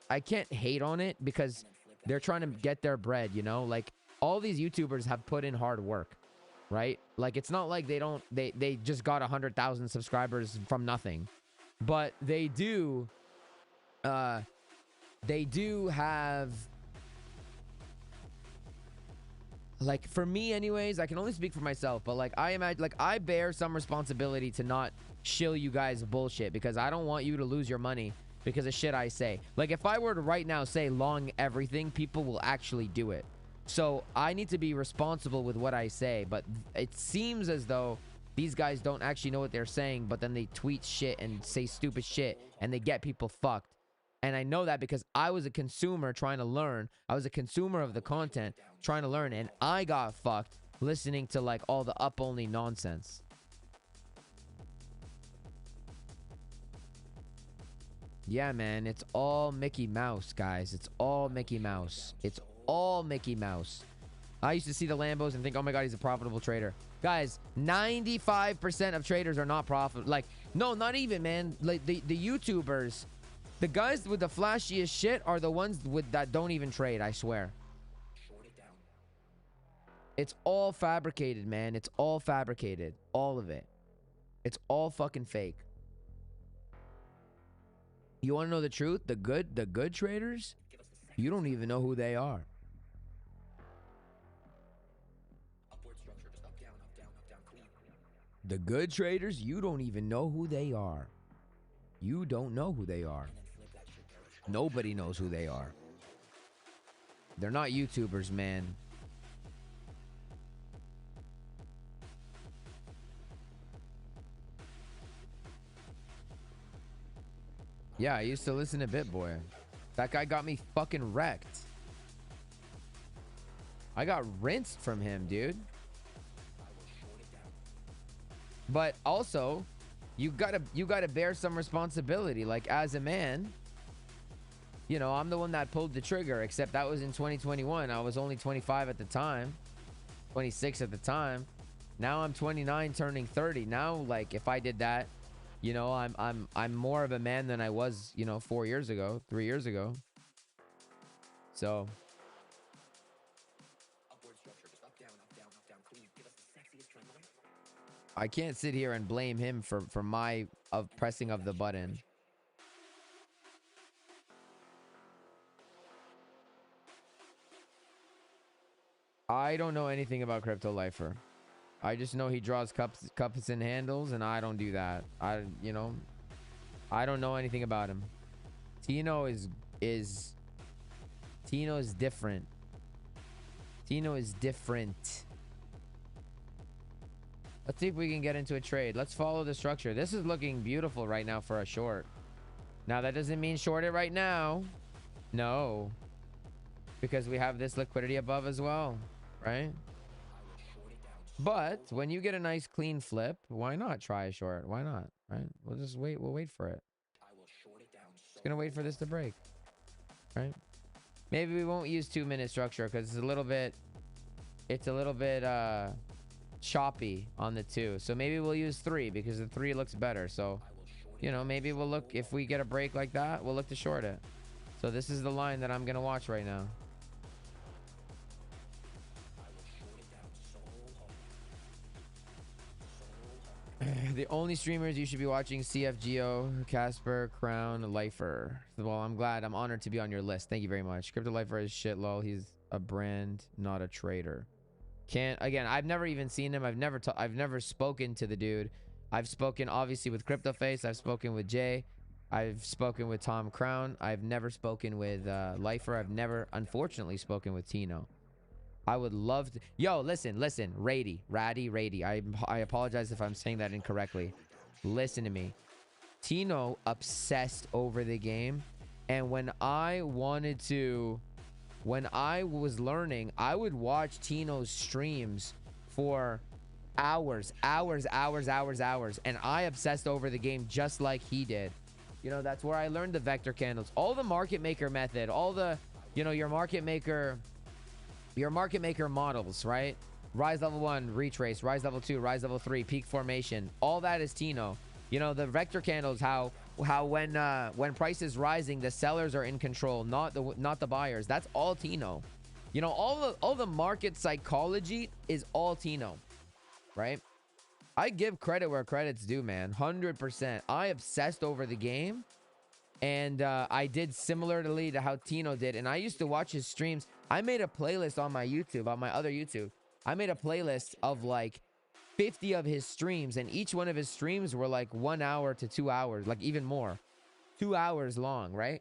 S2: hate on it because they're trying to get their bread, you know? Like, all these YouTubers have put in hard work, right? Like, it's not like they just got 100,000 subscribers from nothing. But they do have, like, for me anyways, I can only speak for myself, but like, I imagine, like, I bear some responsibility to not shill you guys bullshit because I don't want you to lose your money because of shit I say. Like, if I were to right now say long everything, people will actually do it. So I need to be responsible with what I say, but it seems as though these guys don't actually know what they're saying, but then they tweet shit and say stupid shit and they get people fucked. And I know that because I was a consumer trying to learn. I was a consumer of the content trying to learn, and I got fucked listening to like all the up-only nonsense. Yeah, man, it's all Mickey Mouse, guys. It's all Mickey Mouse. It's all Mickey Mouse. I used to see the Lambos and think, oh my god, he's a profitable trader. Guys, 95% of traders are not profitable. Like, no, not even, man. Like, the YouTubers, the guys with the flashiest shit are the ones that don't even trade, I swear. It's all fabricated, man. It's all fabricated. All of it. It's all fucking fake. You want to know the truth? The good traders, you don't even know who they are. The good traders, you don't even know who they are. You don't know who they are. Nobody knows who they are. They're not YouTubers, man. Yeah, I used to listen to BitBoy. That guy got me fucking wrecked. I got rinsed from him, dude. But also, you gotta bear some responsibility. Like, as a man, you know, I'm the one that pulled the trigger, except that was in 2021. I was only 25 at the time, 26 at the time. Now I'm 29 turning 30. Now, like, if I did that, you know, I'm more of a man than I was, you know, 4 years ago, 3 years ago. So I can't sit here and blame him for my pressing of the button. I don't know anything about Crypto Lifer. I just know he draws cups and handles, and I don't do that. You know, I don't know anything about him. Tino is different. Tino is different. Let's see if we can get into a trade. Let's follow the structure. This is looking beautiful right now for a short. Now, that doesn't mean short it right now. No. Because we have this liquidity above as well, right? But when you get a nice clean flip, why not try a short? Why not, right? We'll just wait. We'll wait for it. Just gonna wait for this to break, right? Maybe we won't use 2-minute structure because it's a little bit choppy on the 2. So maybe we'll use 3 because the 3 looks better. So, you know, maybe we'll look, if we get a break like that, we'll look to short it. So this is the line that I'm gonna watch right now. The only streamers you should be watching: CF Geo, Casper, Crown, Lifer. Well, I'm glad. I'm honored to be on your list. Thank you very much. Crypto Lifer is shit, lol. He's a brand, not a trader. Again, I've never even seen him. I've never spoken to the dude. I've spoken obviously with CryptoFace. I've spoken with Jay. I've spoken with Tom Crown. I've never spoken with Lifer. I've never, unfortunately, spoken with Tino. I would love to. Yo, listen, Ratty. I apologize if I'm saying that incorrectly. Listen to me. Tino obsessed over the game. And when I was learning, I would watch Tino's streams for hours. And I obsessed over the game just like he did. You know, that's where I learned the vector candles. All the market maker method. All the, you know, your market maker models, right? Rise level 1, retrace. Rise level 2, rise level 3, peak formation. All that is Tino. You know, the vector candles, how when price is rising, the sellers are in control, not the buyers. That's all Tino. You know, all the market psychology is all Tino, right? I give credit where credit's due, man. 100%. I obsessed over the game. And I did similarly to how Tino did. And I used to watch his streams. I made a playlist on my YouTube, on my other YouTube. I made a playlist of like 50 of his streams. And each one of his streams were like 1 hour to 2 hours, like even more. 2 hours long, right?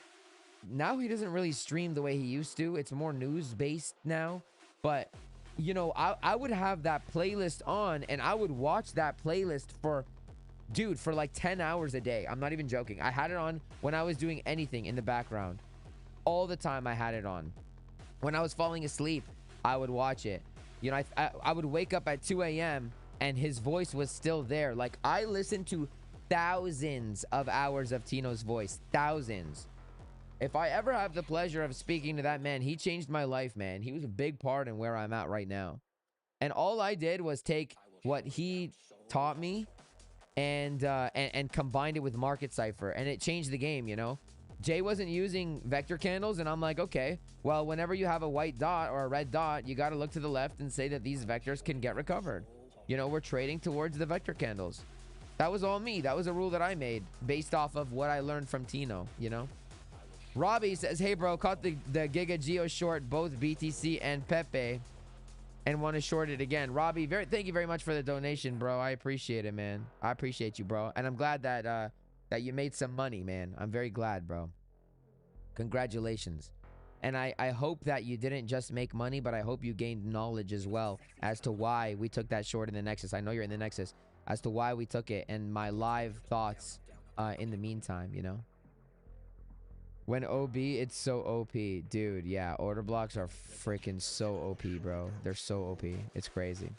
S2: Now he doesn't really stream the way he used to. It's more news-based now. But, you know, I would have that playlist on. And I would watch that playlist for... dude, for like 10 hours a day. I'm not even joking. I had it on when I was doing anything in the background. All the time I had it on. When I was falling asleep, I would watch it. You know, I would wake up at 2 a.m. and his voice was still there. Like, I listened to thousands of hours of Tino's voice. Thousands. If I ever have the pleasure of speaking to that man, he changed my life, man. He was a big part in where I'm at right now. And all I did was take what he taught me and combined it with Market Cipher, and it changed the game. You know, Jay wasn't using vector candles, and I'm like, okay, well, whenever you have a white dot or a red dot, you got to look to the left and say that these vectors can get recovered. You know, we're trading towards the vector candles. That was all me. That was a rule that I made based off of what I learned from Tino. You know, Robbie says, hey bro, caught the Giga Geo short, both BTC and Pepe, and want to short it again. Robbie, thank you very much for the donation, bro. I appreciate it, man. I appreciate you, bro. And I'm glad that that you made some money, man. I'm very glad, bro. Congratulations. And I hope that you didn't just make money, but I hope you gained knowledge as well as to why we took that short in the Nexus. I know you're in the Nexus. As to why we took it and my live thoughts in the meantime, you know. When OB, it's so OP. Dude, yeah. Order blocks are freaking so OP, bro. They're so OP. It's crazy.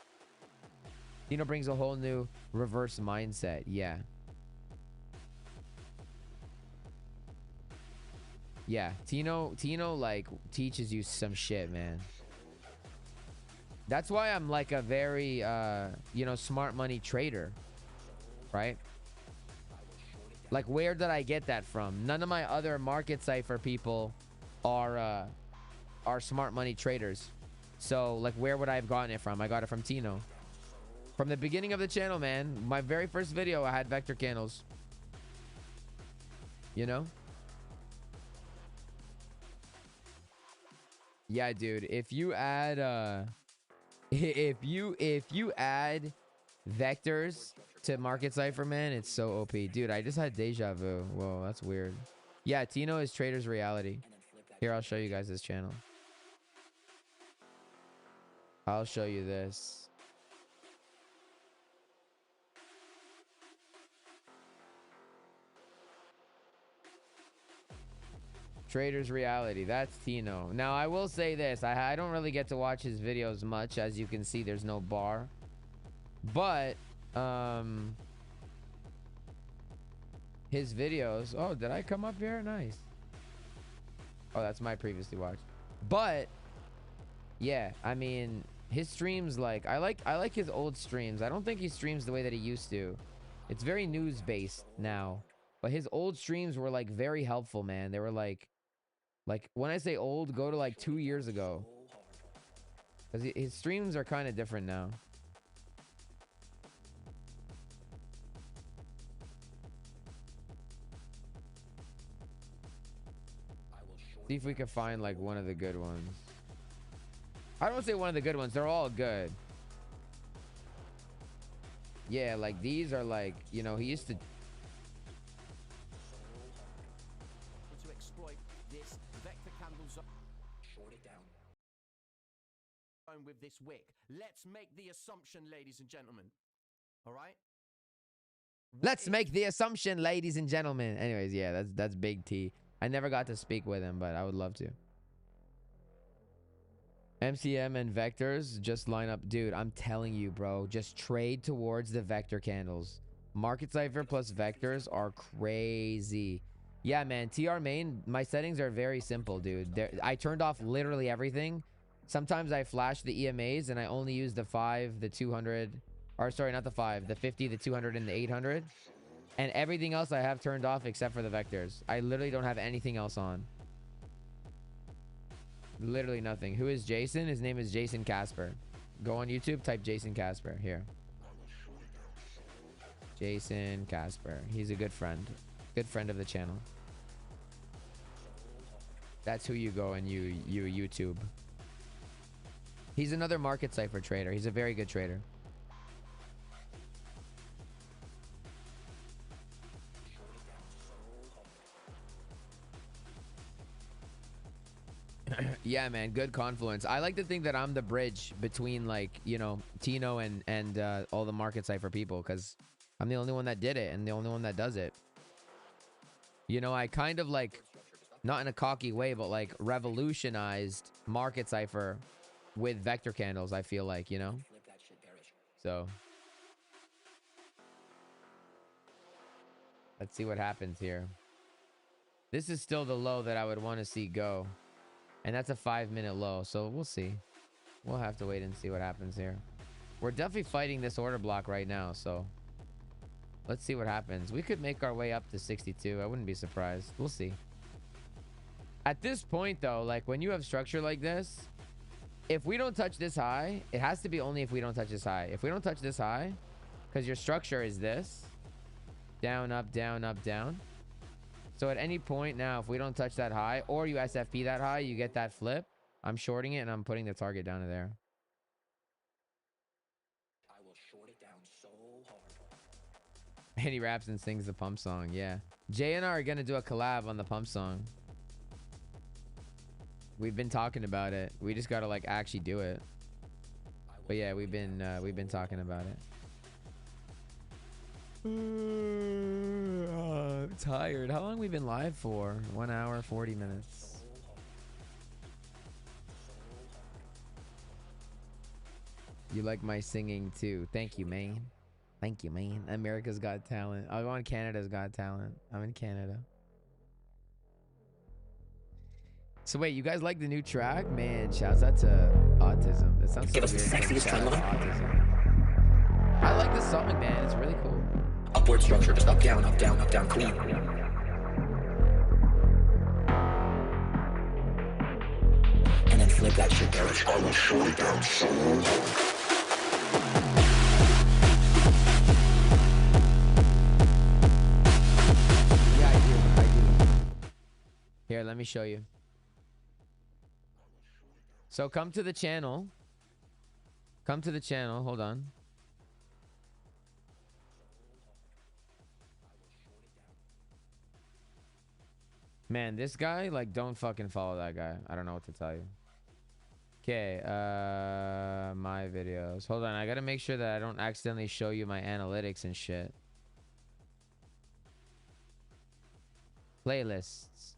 S2: Tino brings a whole new reverse mindset. Yeah. Yeah. Tino like teaches you some shit, man. That's why I'm like a very, you know, smart money trader, right? Like, where did I get that from? None of my other Market Cipher people are smart money traders. So, like, where would I have gotten it from? I got it from Tino. From the beginning of the channel, man. My very first video, I had vector candles. You know? Yeah, dude. If you add, if you add vectors to Market Cipher, man, it's so OP. Dude, I just had deja vu. Whoa, that's weird. Yeah, Tino is Trader's Reality. Here, I'll show you guys his channel. I'll show you this. Trader's Reality. That's Tino. Now, I will say this. I don't really get to watch his videos much. As you can see, there's no bar. But, his videos. Oh, did I come up here? Nice. Oh, that's my previously watched. But, yeah, I mean, his streams, like, I like his old streams. I don't think he streams the way that he used to. It's very news-based now. But his old streams were, like, very helpful, man. They were, like, when I say old, go to, like, 2 years ago. Because his streams are kind of different now. See if we can find, like, one of the good ones. I don't say one of the good ones. They're all good. Yeah, like, these are, like, you know, he used to...
S3: To exploit this vector candles
S1: Short it down.
S3: with this wick. Let's make the assumption, ladies and gentlemen. All right?
S2: Let's make the assumption, ladies and gentlemen. Anyways, yeah, that's Big T. I never got to speak with him, but I would love to. MCM and vectors just line up. Dude, I'm telling you, bro. Just trade towards the vector candles. Market Cipher plus vectors are crazy. Yeah, man. TR main, my settings are very simple, dude. I turned off literally everything. Sometimes I flash the EMAs and I only use the 5, the 200. Or sorry, not the 5. The 50, the 200, and the 800. And everything else I have turned off except for the vectors. I literally don't have anything else on. Literally nothing. Who is Jason? His name is Jason Casper. Go on YouTube, type Jason Casper. Here. Jason Casper. He's a good friend. Good friend of the channel. That's who you go and you YouTube. He's another Market Cipher trader. He's a very good trader. Yeah, man, good confluence. I like to think that I'm the bridge between, like, you know, Tino and all the Market Cipher people, because I'm the only one that did it and the only one that does it. You know, I kind of, like, not in a cocky way, but like revolutionized Market Cipher with vector candles, I feel like, you know. So let's see what happens here. This is still the low that I would want to see go. And that's a 5-minute low. So we'll see. We'll have to wait and see what happens here. We're definitely fighting this order block right now. So let's see what happens. We could make our way up to 62. I wouldn't be surprised. We'll see. At this point, though, like when you have structure like this, if we don't touch this high, it has to be only if we don't touch this high. If we don't touch this high, because your structure is this. Down, up, down, up, down. So at any point now, if we don't touch that high or you SFP that high, you get that flip. I'm shorting it and I'm putting the target down to there.
S1: I will short it down so hard.
S2: And he raps and sings the pump song. Yeah. Jay and I are going to do a collab on the pump song. We've been talking about it. We just got to like actually do it. But yeah, we've been talking about it. tired. How long we been live for? 1 hour, 40 minutes. You like my singing too. Thank you, man. Thank you, man. America's Got Talent. I'll go on Canada's Got Talent. I'm in Canada. So wait, you guys like the new track? Man, shouts out to Autism. It sounds so
S1: Give us the
S2: weird saying
S1: sexiest
S2: shout out to
S1: timeline.
S2: Autism. I like this song, man. It's really cool.
S1: Upward structure, just up, down, up, down, up, down, queen. And then flip that shit, Bearish. I will short it down so hard.
S2: Yeah, I do. Here, let me show you. So come to the channel. Come to the channel. Hold on. Man, this guy, like, don't fucking follow that guy. I don't know what to tell you. Okay, my videos. Hold on, I gotta make sure that I don't accidentally show you my analytics and shit. Playlists.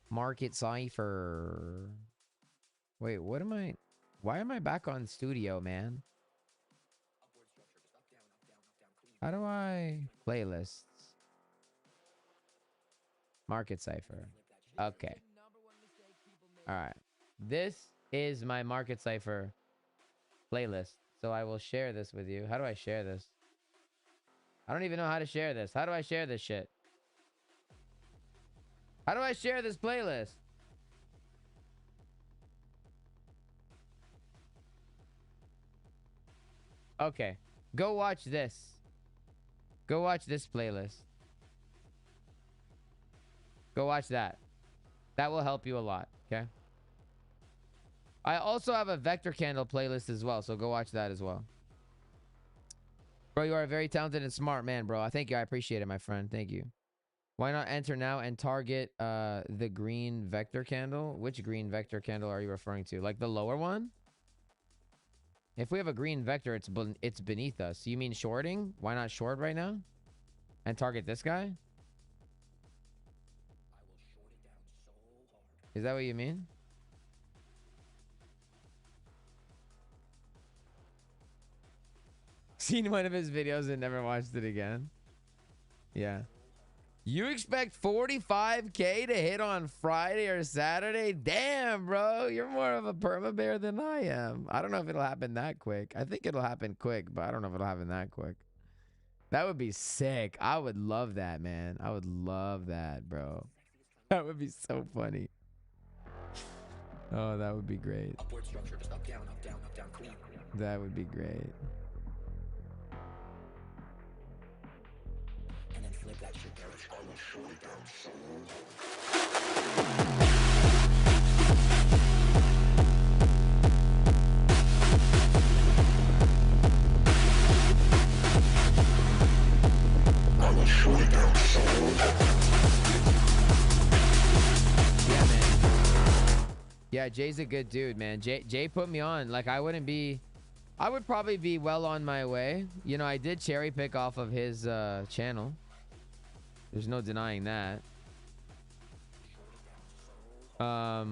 S2: Market Cipher. Wait, what am I... Why am I back on studio, man? How do I... Playlists. Market Cipher. Okay. Alright. This is my Market Cipher playlist. So I will share this with you. How do I share this? I don't even know how to share this. How do I share this shit? How do I share this playlist? Okay. Go watch this. Go watch this playlist. Go watch that. That will help you a lot, okay? I also have a vector candle playlist as well, so go watch that as well. Bro, you are a very talented and smart man, bro. I thank you. I appreciate it, my friend. Thank you. Why not enter now and target the green vector candle? Which green vector candle are you referring to? Like the lower one? If we have a green vector, it's beneath us. You mean shorting? Why not short right now? And target this guy? Is that what you mean? Seen one of his videos and never watched it again. Yeah. You expect 45K to hit on Friday or Saturday? Damn, bro. You're more of a perma bear than I am. I don't know if it'll happen that quick. I think it'll happen quick, but I don't know if it'll happen that quick. That would be sick. I would love that, man. I would love that, bro. That would be so funny. Oh, that would be great.
S1: Upward structure, just up, down, up, down, up, down, queen.
S2: That would be great.
S1: And then flip that shit, Bearish. I will short it down so hard. I will short it down so hard.
S2: Yeah, man. Yeah, Jay's a good dude, man. Jay put me on. Like, I would probably be well on my way. You know, I did cherry pick off of his channel. There's no denying that. But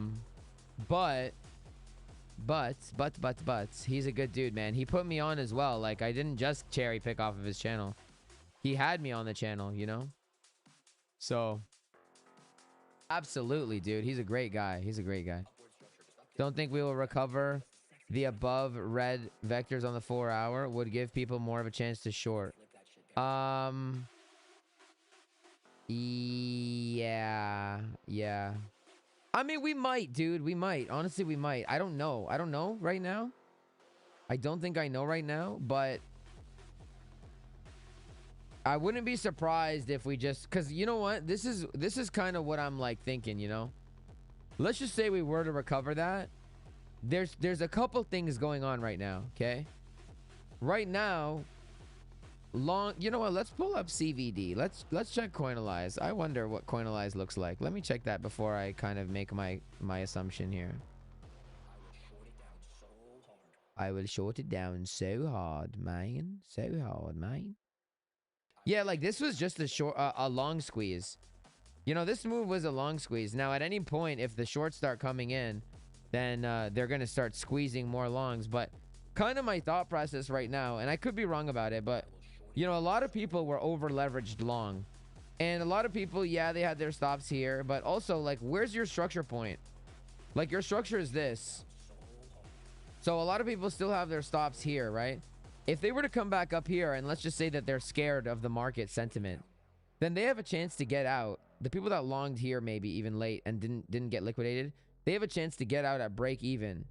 S2: he's a good dude, man. He put me on as well. Like, I didn't just cherry pick off of his channel. He had me on the channel, you know? So, absolutely, dude. He's a great guy. He's a great guy. Don't think we will recover the above red vectors on the 4 hour. Would give people more of a chance to short. Yeah. I mean, we might, dude. We might. Honestly, we might. I don't know. I don't know right now. I don't think I know right now, but I wouldn't be surprised if we just... Because you know what? This is kind of what I'm like thinking, you know? Let's just say we were to recover that. There's a couple things going on right now, okay? Right now, you know what? Let's pull up CVD. Let's check Coinalyze. I wonder what Coinalyze looks like. Let me check that before I kind of make my assumption here. I will short it down so hard, man. So hard, man. Yeah, like this was just a short, a long squeeze. You know, this move was a long squeeze. Now, at any point, if the shorts start coming in, then they're going to start squeezing more longs. But kind of my thought process right now, and I could be wrong about it, but, you know, a lot of people were over leveraged long. And a lot of people, yeah, they had their stops here. But also, like, where's your structure point? Like, your structure is this. So a lot of people still have their stops here, right? If they were to come back up here, and let's just say that they're scared of the market sentiment, then they have a chance to get out. The people that longed here maybe even late and didn't get liquidated, they have a chance to get out at break even,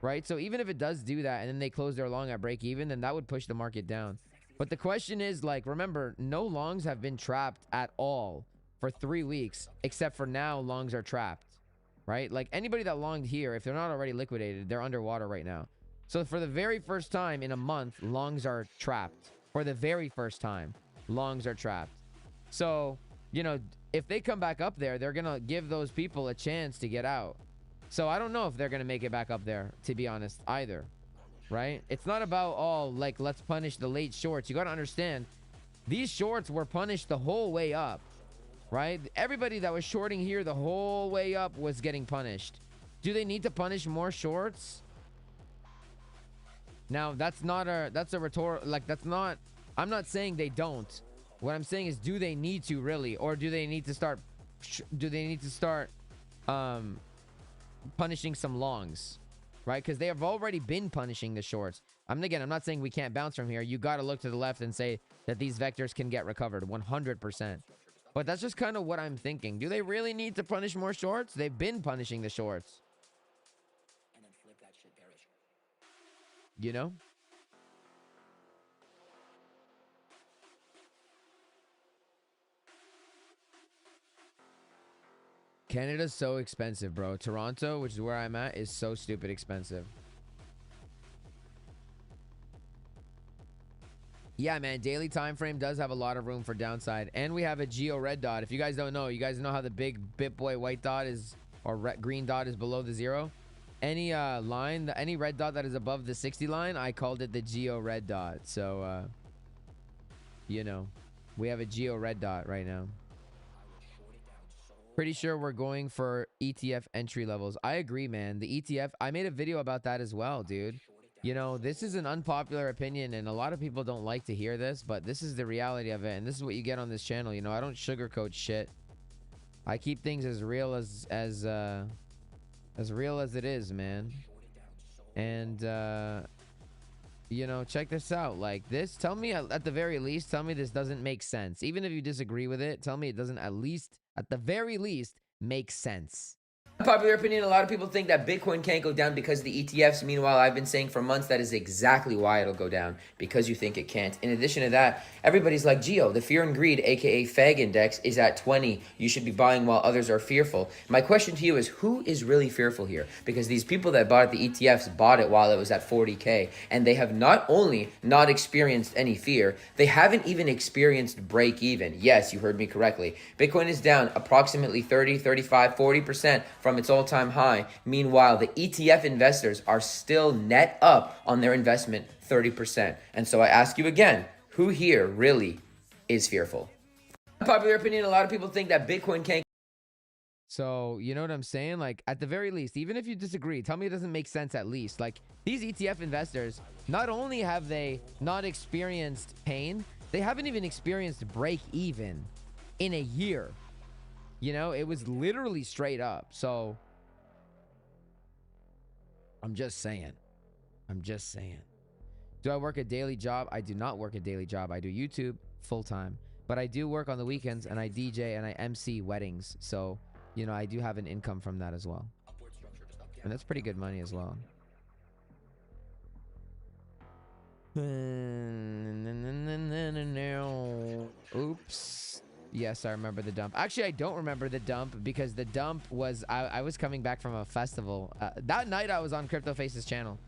S2: right? So even if it does do that and then they close their long at break even, then that would push the market down. But the question is, like, remember, no longs have been trapped at all for 3 weeks, except for now longs are trapped, right? Like, anybody that longed here, if they're not already liquidated, they're underwater right now. So for the very first time in a month, longs are trapped. For the very first time, longs are trapped. So, you know, if they come back up there, they're going to give those people a chance to get out. So I don't know if they're going to make it back up there, to be honest, either. Right? It's not about, oh, like, let's punish the late shorts. You got to understand, these shorts were punished the whole way up. Right? Everybody that was shorting here the whole way up was getting punished. Do they need to punish more shorts? Now, that's a rhetorical, like, that's not, I'm not saying they don't. What I'm saying is, do they need to really, or do they need to start punishing some longs, right? Because they have already been punishing the shorts. I'm not saying we can't bounce from here. You got to look to the left and say that these vectors can get recovered 100%. But that's just kind of what I'm thinking. Do they really need to punish more shorts? They've been punishing the shorts.
S1: And then flip that shit bearish.
S2: You know? Canada's so expensive, bro. Toronto, which is where I'm at, is so stupid expensive. Yeah, man. Daily time frame does have a lot of room for downside. And we have a Geo red dot. If you guys don't know, you guys know how the big BitBoy white dot is, or green dot is below the 0? Any line, any red dot that is above the 60 line, I called it the Geo red dot. So, you know, we have a Geo red dot right now. Pretty sure we're going for ETF entry levels. I agree, man. The ETF, I made a video about that as well, dude. You know, this is an unpopular opinion, and a lot of people don't like to hear this, but this is the reality of it, and this is what you get on this channel. You know, I don't sugarcoat shit. I keep things as real as real as it is, man. And you know, check this out. Like this, tell me at the very least, tell me this doesn't make sense. Even if you disagree with it, tell me it doesn't at the very least make sense. Popular opinion, a lot of people think that Bitcoin can't go down because of the ETFs. Meanwhile, I've been saying for months that is exactly why it'll go down, because you think it can't. In addition to that, everybody's like, Geo, the fear and greed, aka FAG index, is at 20. You should be buying while others are fearful. My question to you is, who is really fearful here? Because these people that bought the ETFs bought it while it was at 40K, and they have not only not experienced any fear, they haven't even experienced break even. Yes, you heard me correctly. Bitcoin is down approximately 30, 35, 40% from its all-time high. Meanwhile, the ETF investors are still net up on their investment 30%. And so I ask you again, who here really is fearful? Popular opinion, a lot of people think that Bitcoin can't. So, you know what I'm saying? Like, at the very least, even if you disagree, tell me it doesn't make sense at least. Like, these ETF investors, not only have they not experienced pain, they haven't even experienced break even in a year. You know, it was literally straight up. So, I'm just saying. Do I work a daily job? I do not work a daily job. I do YouTube full-time. But I do work on the weekends, and I DJ and I MC weddings. So, you know, I do have an income from that as well. And that's pretty good money as well. Oops. Yes, I remember the dump. Actually, I don't remember the dump because the dump was... I was coming back from a festival. That night, I was on CryptoFace's channel.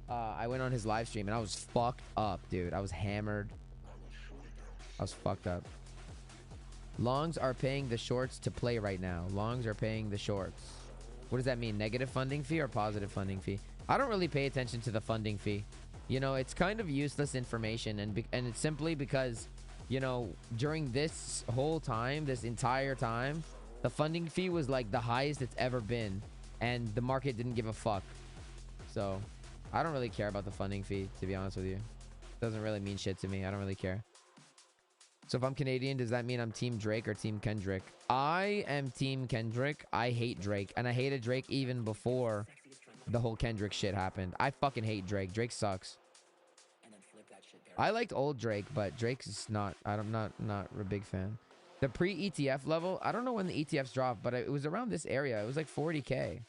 S2: I went on his live stream, and I was fucked up, dude. I was hammered. I was fucked up. Longs are paying the shorts to play right now. Longs are paying the shorts. What does that mean? Negative funding fee or positive funding fee? I don't really pay attention to the funding fee. You know, it's kind of useless information, and it's simply because you know, during this whole time, this entire time, the funding fee was like the highest it's ever been, and the market didn't give a fuck. So I don't really care about the funding fee, to be honest with you. It doesn't really mean shit to me. I don't really care. So if I'm Canadian, does that mean I'm Team Drake or Team Kendrick? I am Team Kendrick. I hate Drake, and I hated Drake even before the whole Kendrick shit happened. I fucking hate Drake. Drake sucks. I liked old Drake, but Drake's not. I'm not a big fan. The pre-ETF level, I don't know when the ETFs dropped, but it was around this area. It was like 40K.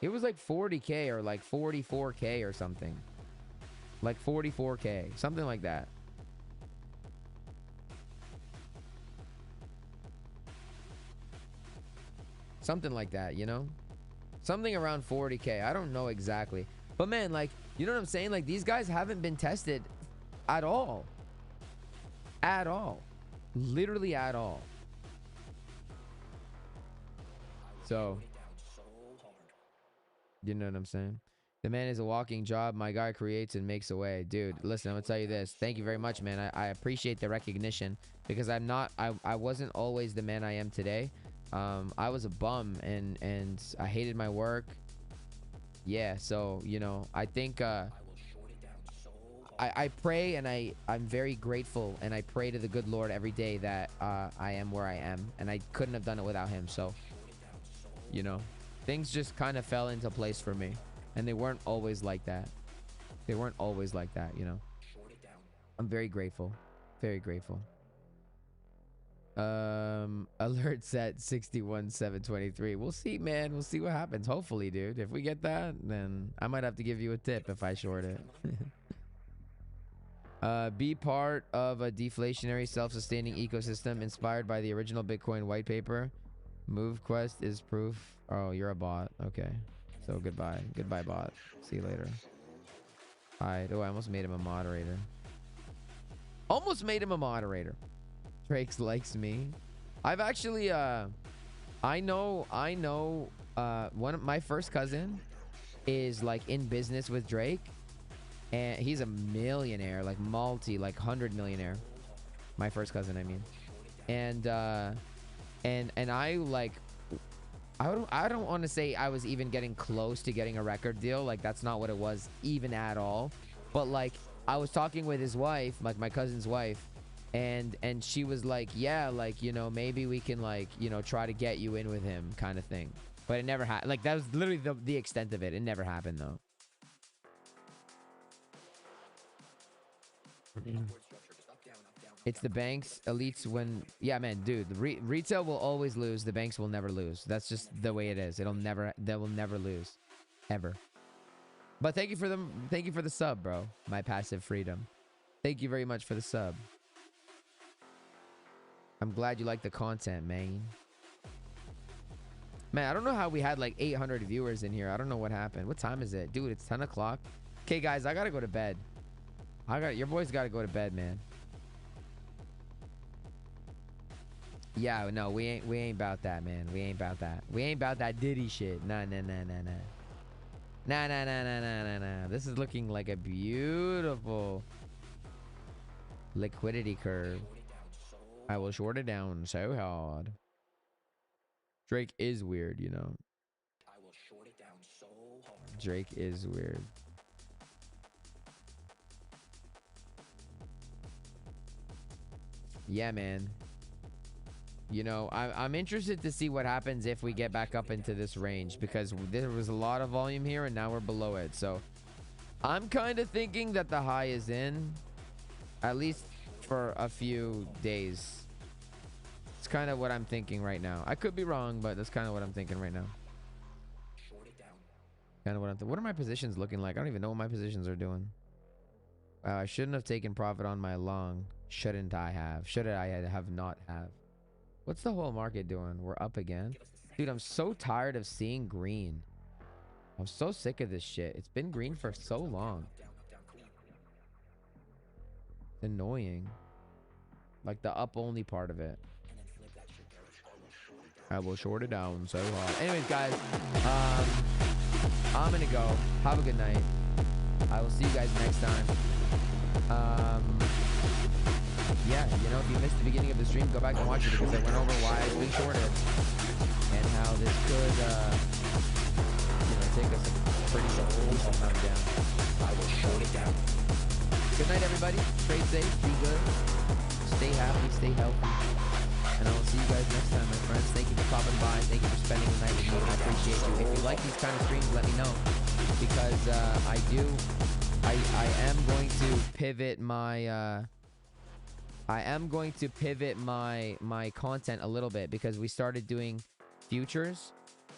S2: It was like 40K or like 44K or something. Like 44K, something like that. Something like that, you know? Something around 40K. I don't know exactly. But man, like, you know what I'm saying? Like, these guys haven't been tested at all. At all. Literally at all. So, you know what I'm saying? The man is a walking job. My guy creates and makes a way. Dude, listen, I'm gonna tell you this. Thank you very much, man. I appreciate the recognition, because I wasn't always the man I am today. I was a bum, and I hated my work. Yeah, so, you know, I think I pray, and I'm very grateful, and I pray to the good Lord every day that I am where I am, and I couldn't have done it without him. So, you know, things just kind of fell into place for me, and they weren't always like that. They weren't always like that, you know. I'm very grateful. Very grateful. Alert set 61723. We'll see, man. We'll see what happens. Hopefully, dude. If we get that, then I might have to give you a tip if I short it. Be part of a deflationary self-sustaining ecosystem inspired by the original Bitcoin white paper. Move quest is proof. Oh, you're a bot. Okay. So goodbye. Goodbye, bot. See you later. Alright. Oh, I almost made him a moderator. Almost made him a moderator. Drake's likes me. I've actually I know one of my first cousin is like in business with Drake, and he's a millionaire, like like 100 millionaire. My first cousin, I mean. And I like, I don't want to say I was even getting close to getting a record deal. Like, that's not what it was even at all. But like, I was talking with his wife, like my cousin's wife, and she was like, yeah, like, you know, maybe we can, like, you know, try to get you in with him, kind of thing. But it never happened. Like, that was literally the extent of it. It never happened, though. It's the banks, elites when... Yeah, man, dude. Retail will always lose. The banks will never lose. That's just the way it is. They will never lose. Ever. But thank you for the sub, bro. My passive freedom. Thank you very much for the sub. I'm glad you like the content, man. Man, I don't know how we had like 800 viewers in here. I don't know what happened. What time is it? Dude, it's 10 o'clock. Okay, guys, I gotta go to bed. Your boys gotta go to bed, man. Yeah, no, we ain't about that, man. We ain't about that. We ain't about that Diddy shit. Nah. Nah. This is looking like a beautiful liquidity curve. I will short it down so hard. Drake is weird, you know.
S1: I will short it down so hard.
S2: Drake is weird. Yeah, man. You know, I'm interested to see what happens if we get back up into this range, because there was a lot of volume here and now we're below it. So I'm kind of thinking that the high is in, at least for a few days. It's kind of what I'm thinking right now. I could be wrong, but that's kind of what I'm thinking right now.
S1: Short it down.
S2: Kind of what I'm thinking. What are my positions looking like? I don't even know what my positions are doing. I shouldn't have taken profit on my long. Shouldn't I have? Should I have not have? What's the whole market doing? We're up again. Dude, I'm so tired of seeing green. I'm so sick of this shit. It's been green for so long. It's annoying. Like the up only part of it. I will short it down so hard. Anyways, guys, I'm gonna go. Have a good night. I will see you guys next time. missed the beginning of the stream, go back and watch it because I went over why it's been shorted and how this could, take us a pretty decent amount down.
S1: I will short it down.
S2: Good night, everybody. Trade safe. Be good. Stay happy. Stay healthy. And I will see you guys next time, my friends. Thank you for popping by. Thank you for spending the night with me. I appreciate you. If you like these kind of streams, let me know because I am going to pivot my. I am going to pivot my content a little bit because we started doing futures.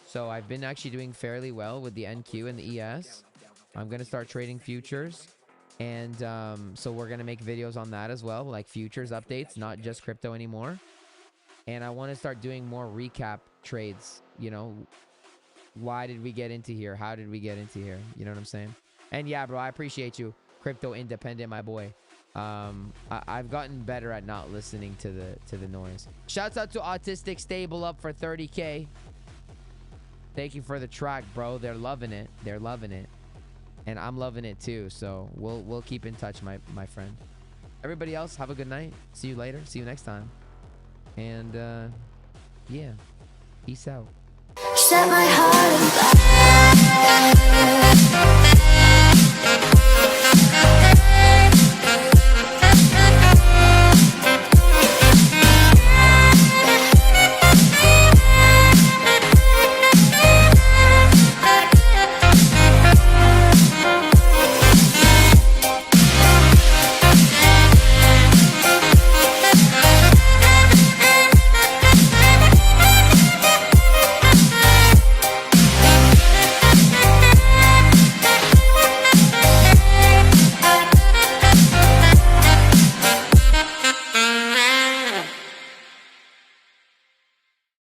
S2: So I've been actually doing fairly well with the NQ and the ES. I'm going to start trading futures. And so we're going to make videos on that as well, like futures updates, not just crypto anymore. And I want to start doing more recap trades. You know, why did we get into here? How did we get into here? You know what I'm saying? And yeah, bro, I appreciate you. Crypto independent, my boy. I've gotten better at not listening to the noise. Shouts out to Autistic Stable up for 30K. Thank you for the track, bro. They're loving it. They're loving it. And I'm loving it too. So we'll keep in touch, my friend. Everybody else, have a good night. See you later. See you next time. And yeah. Peace out.
S4: Set my heart on fire.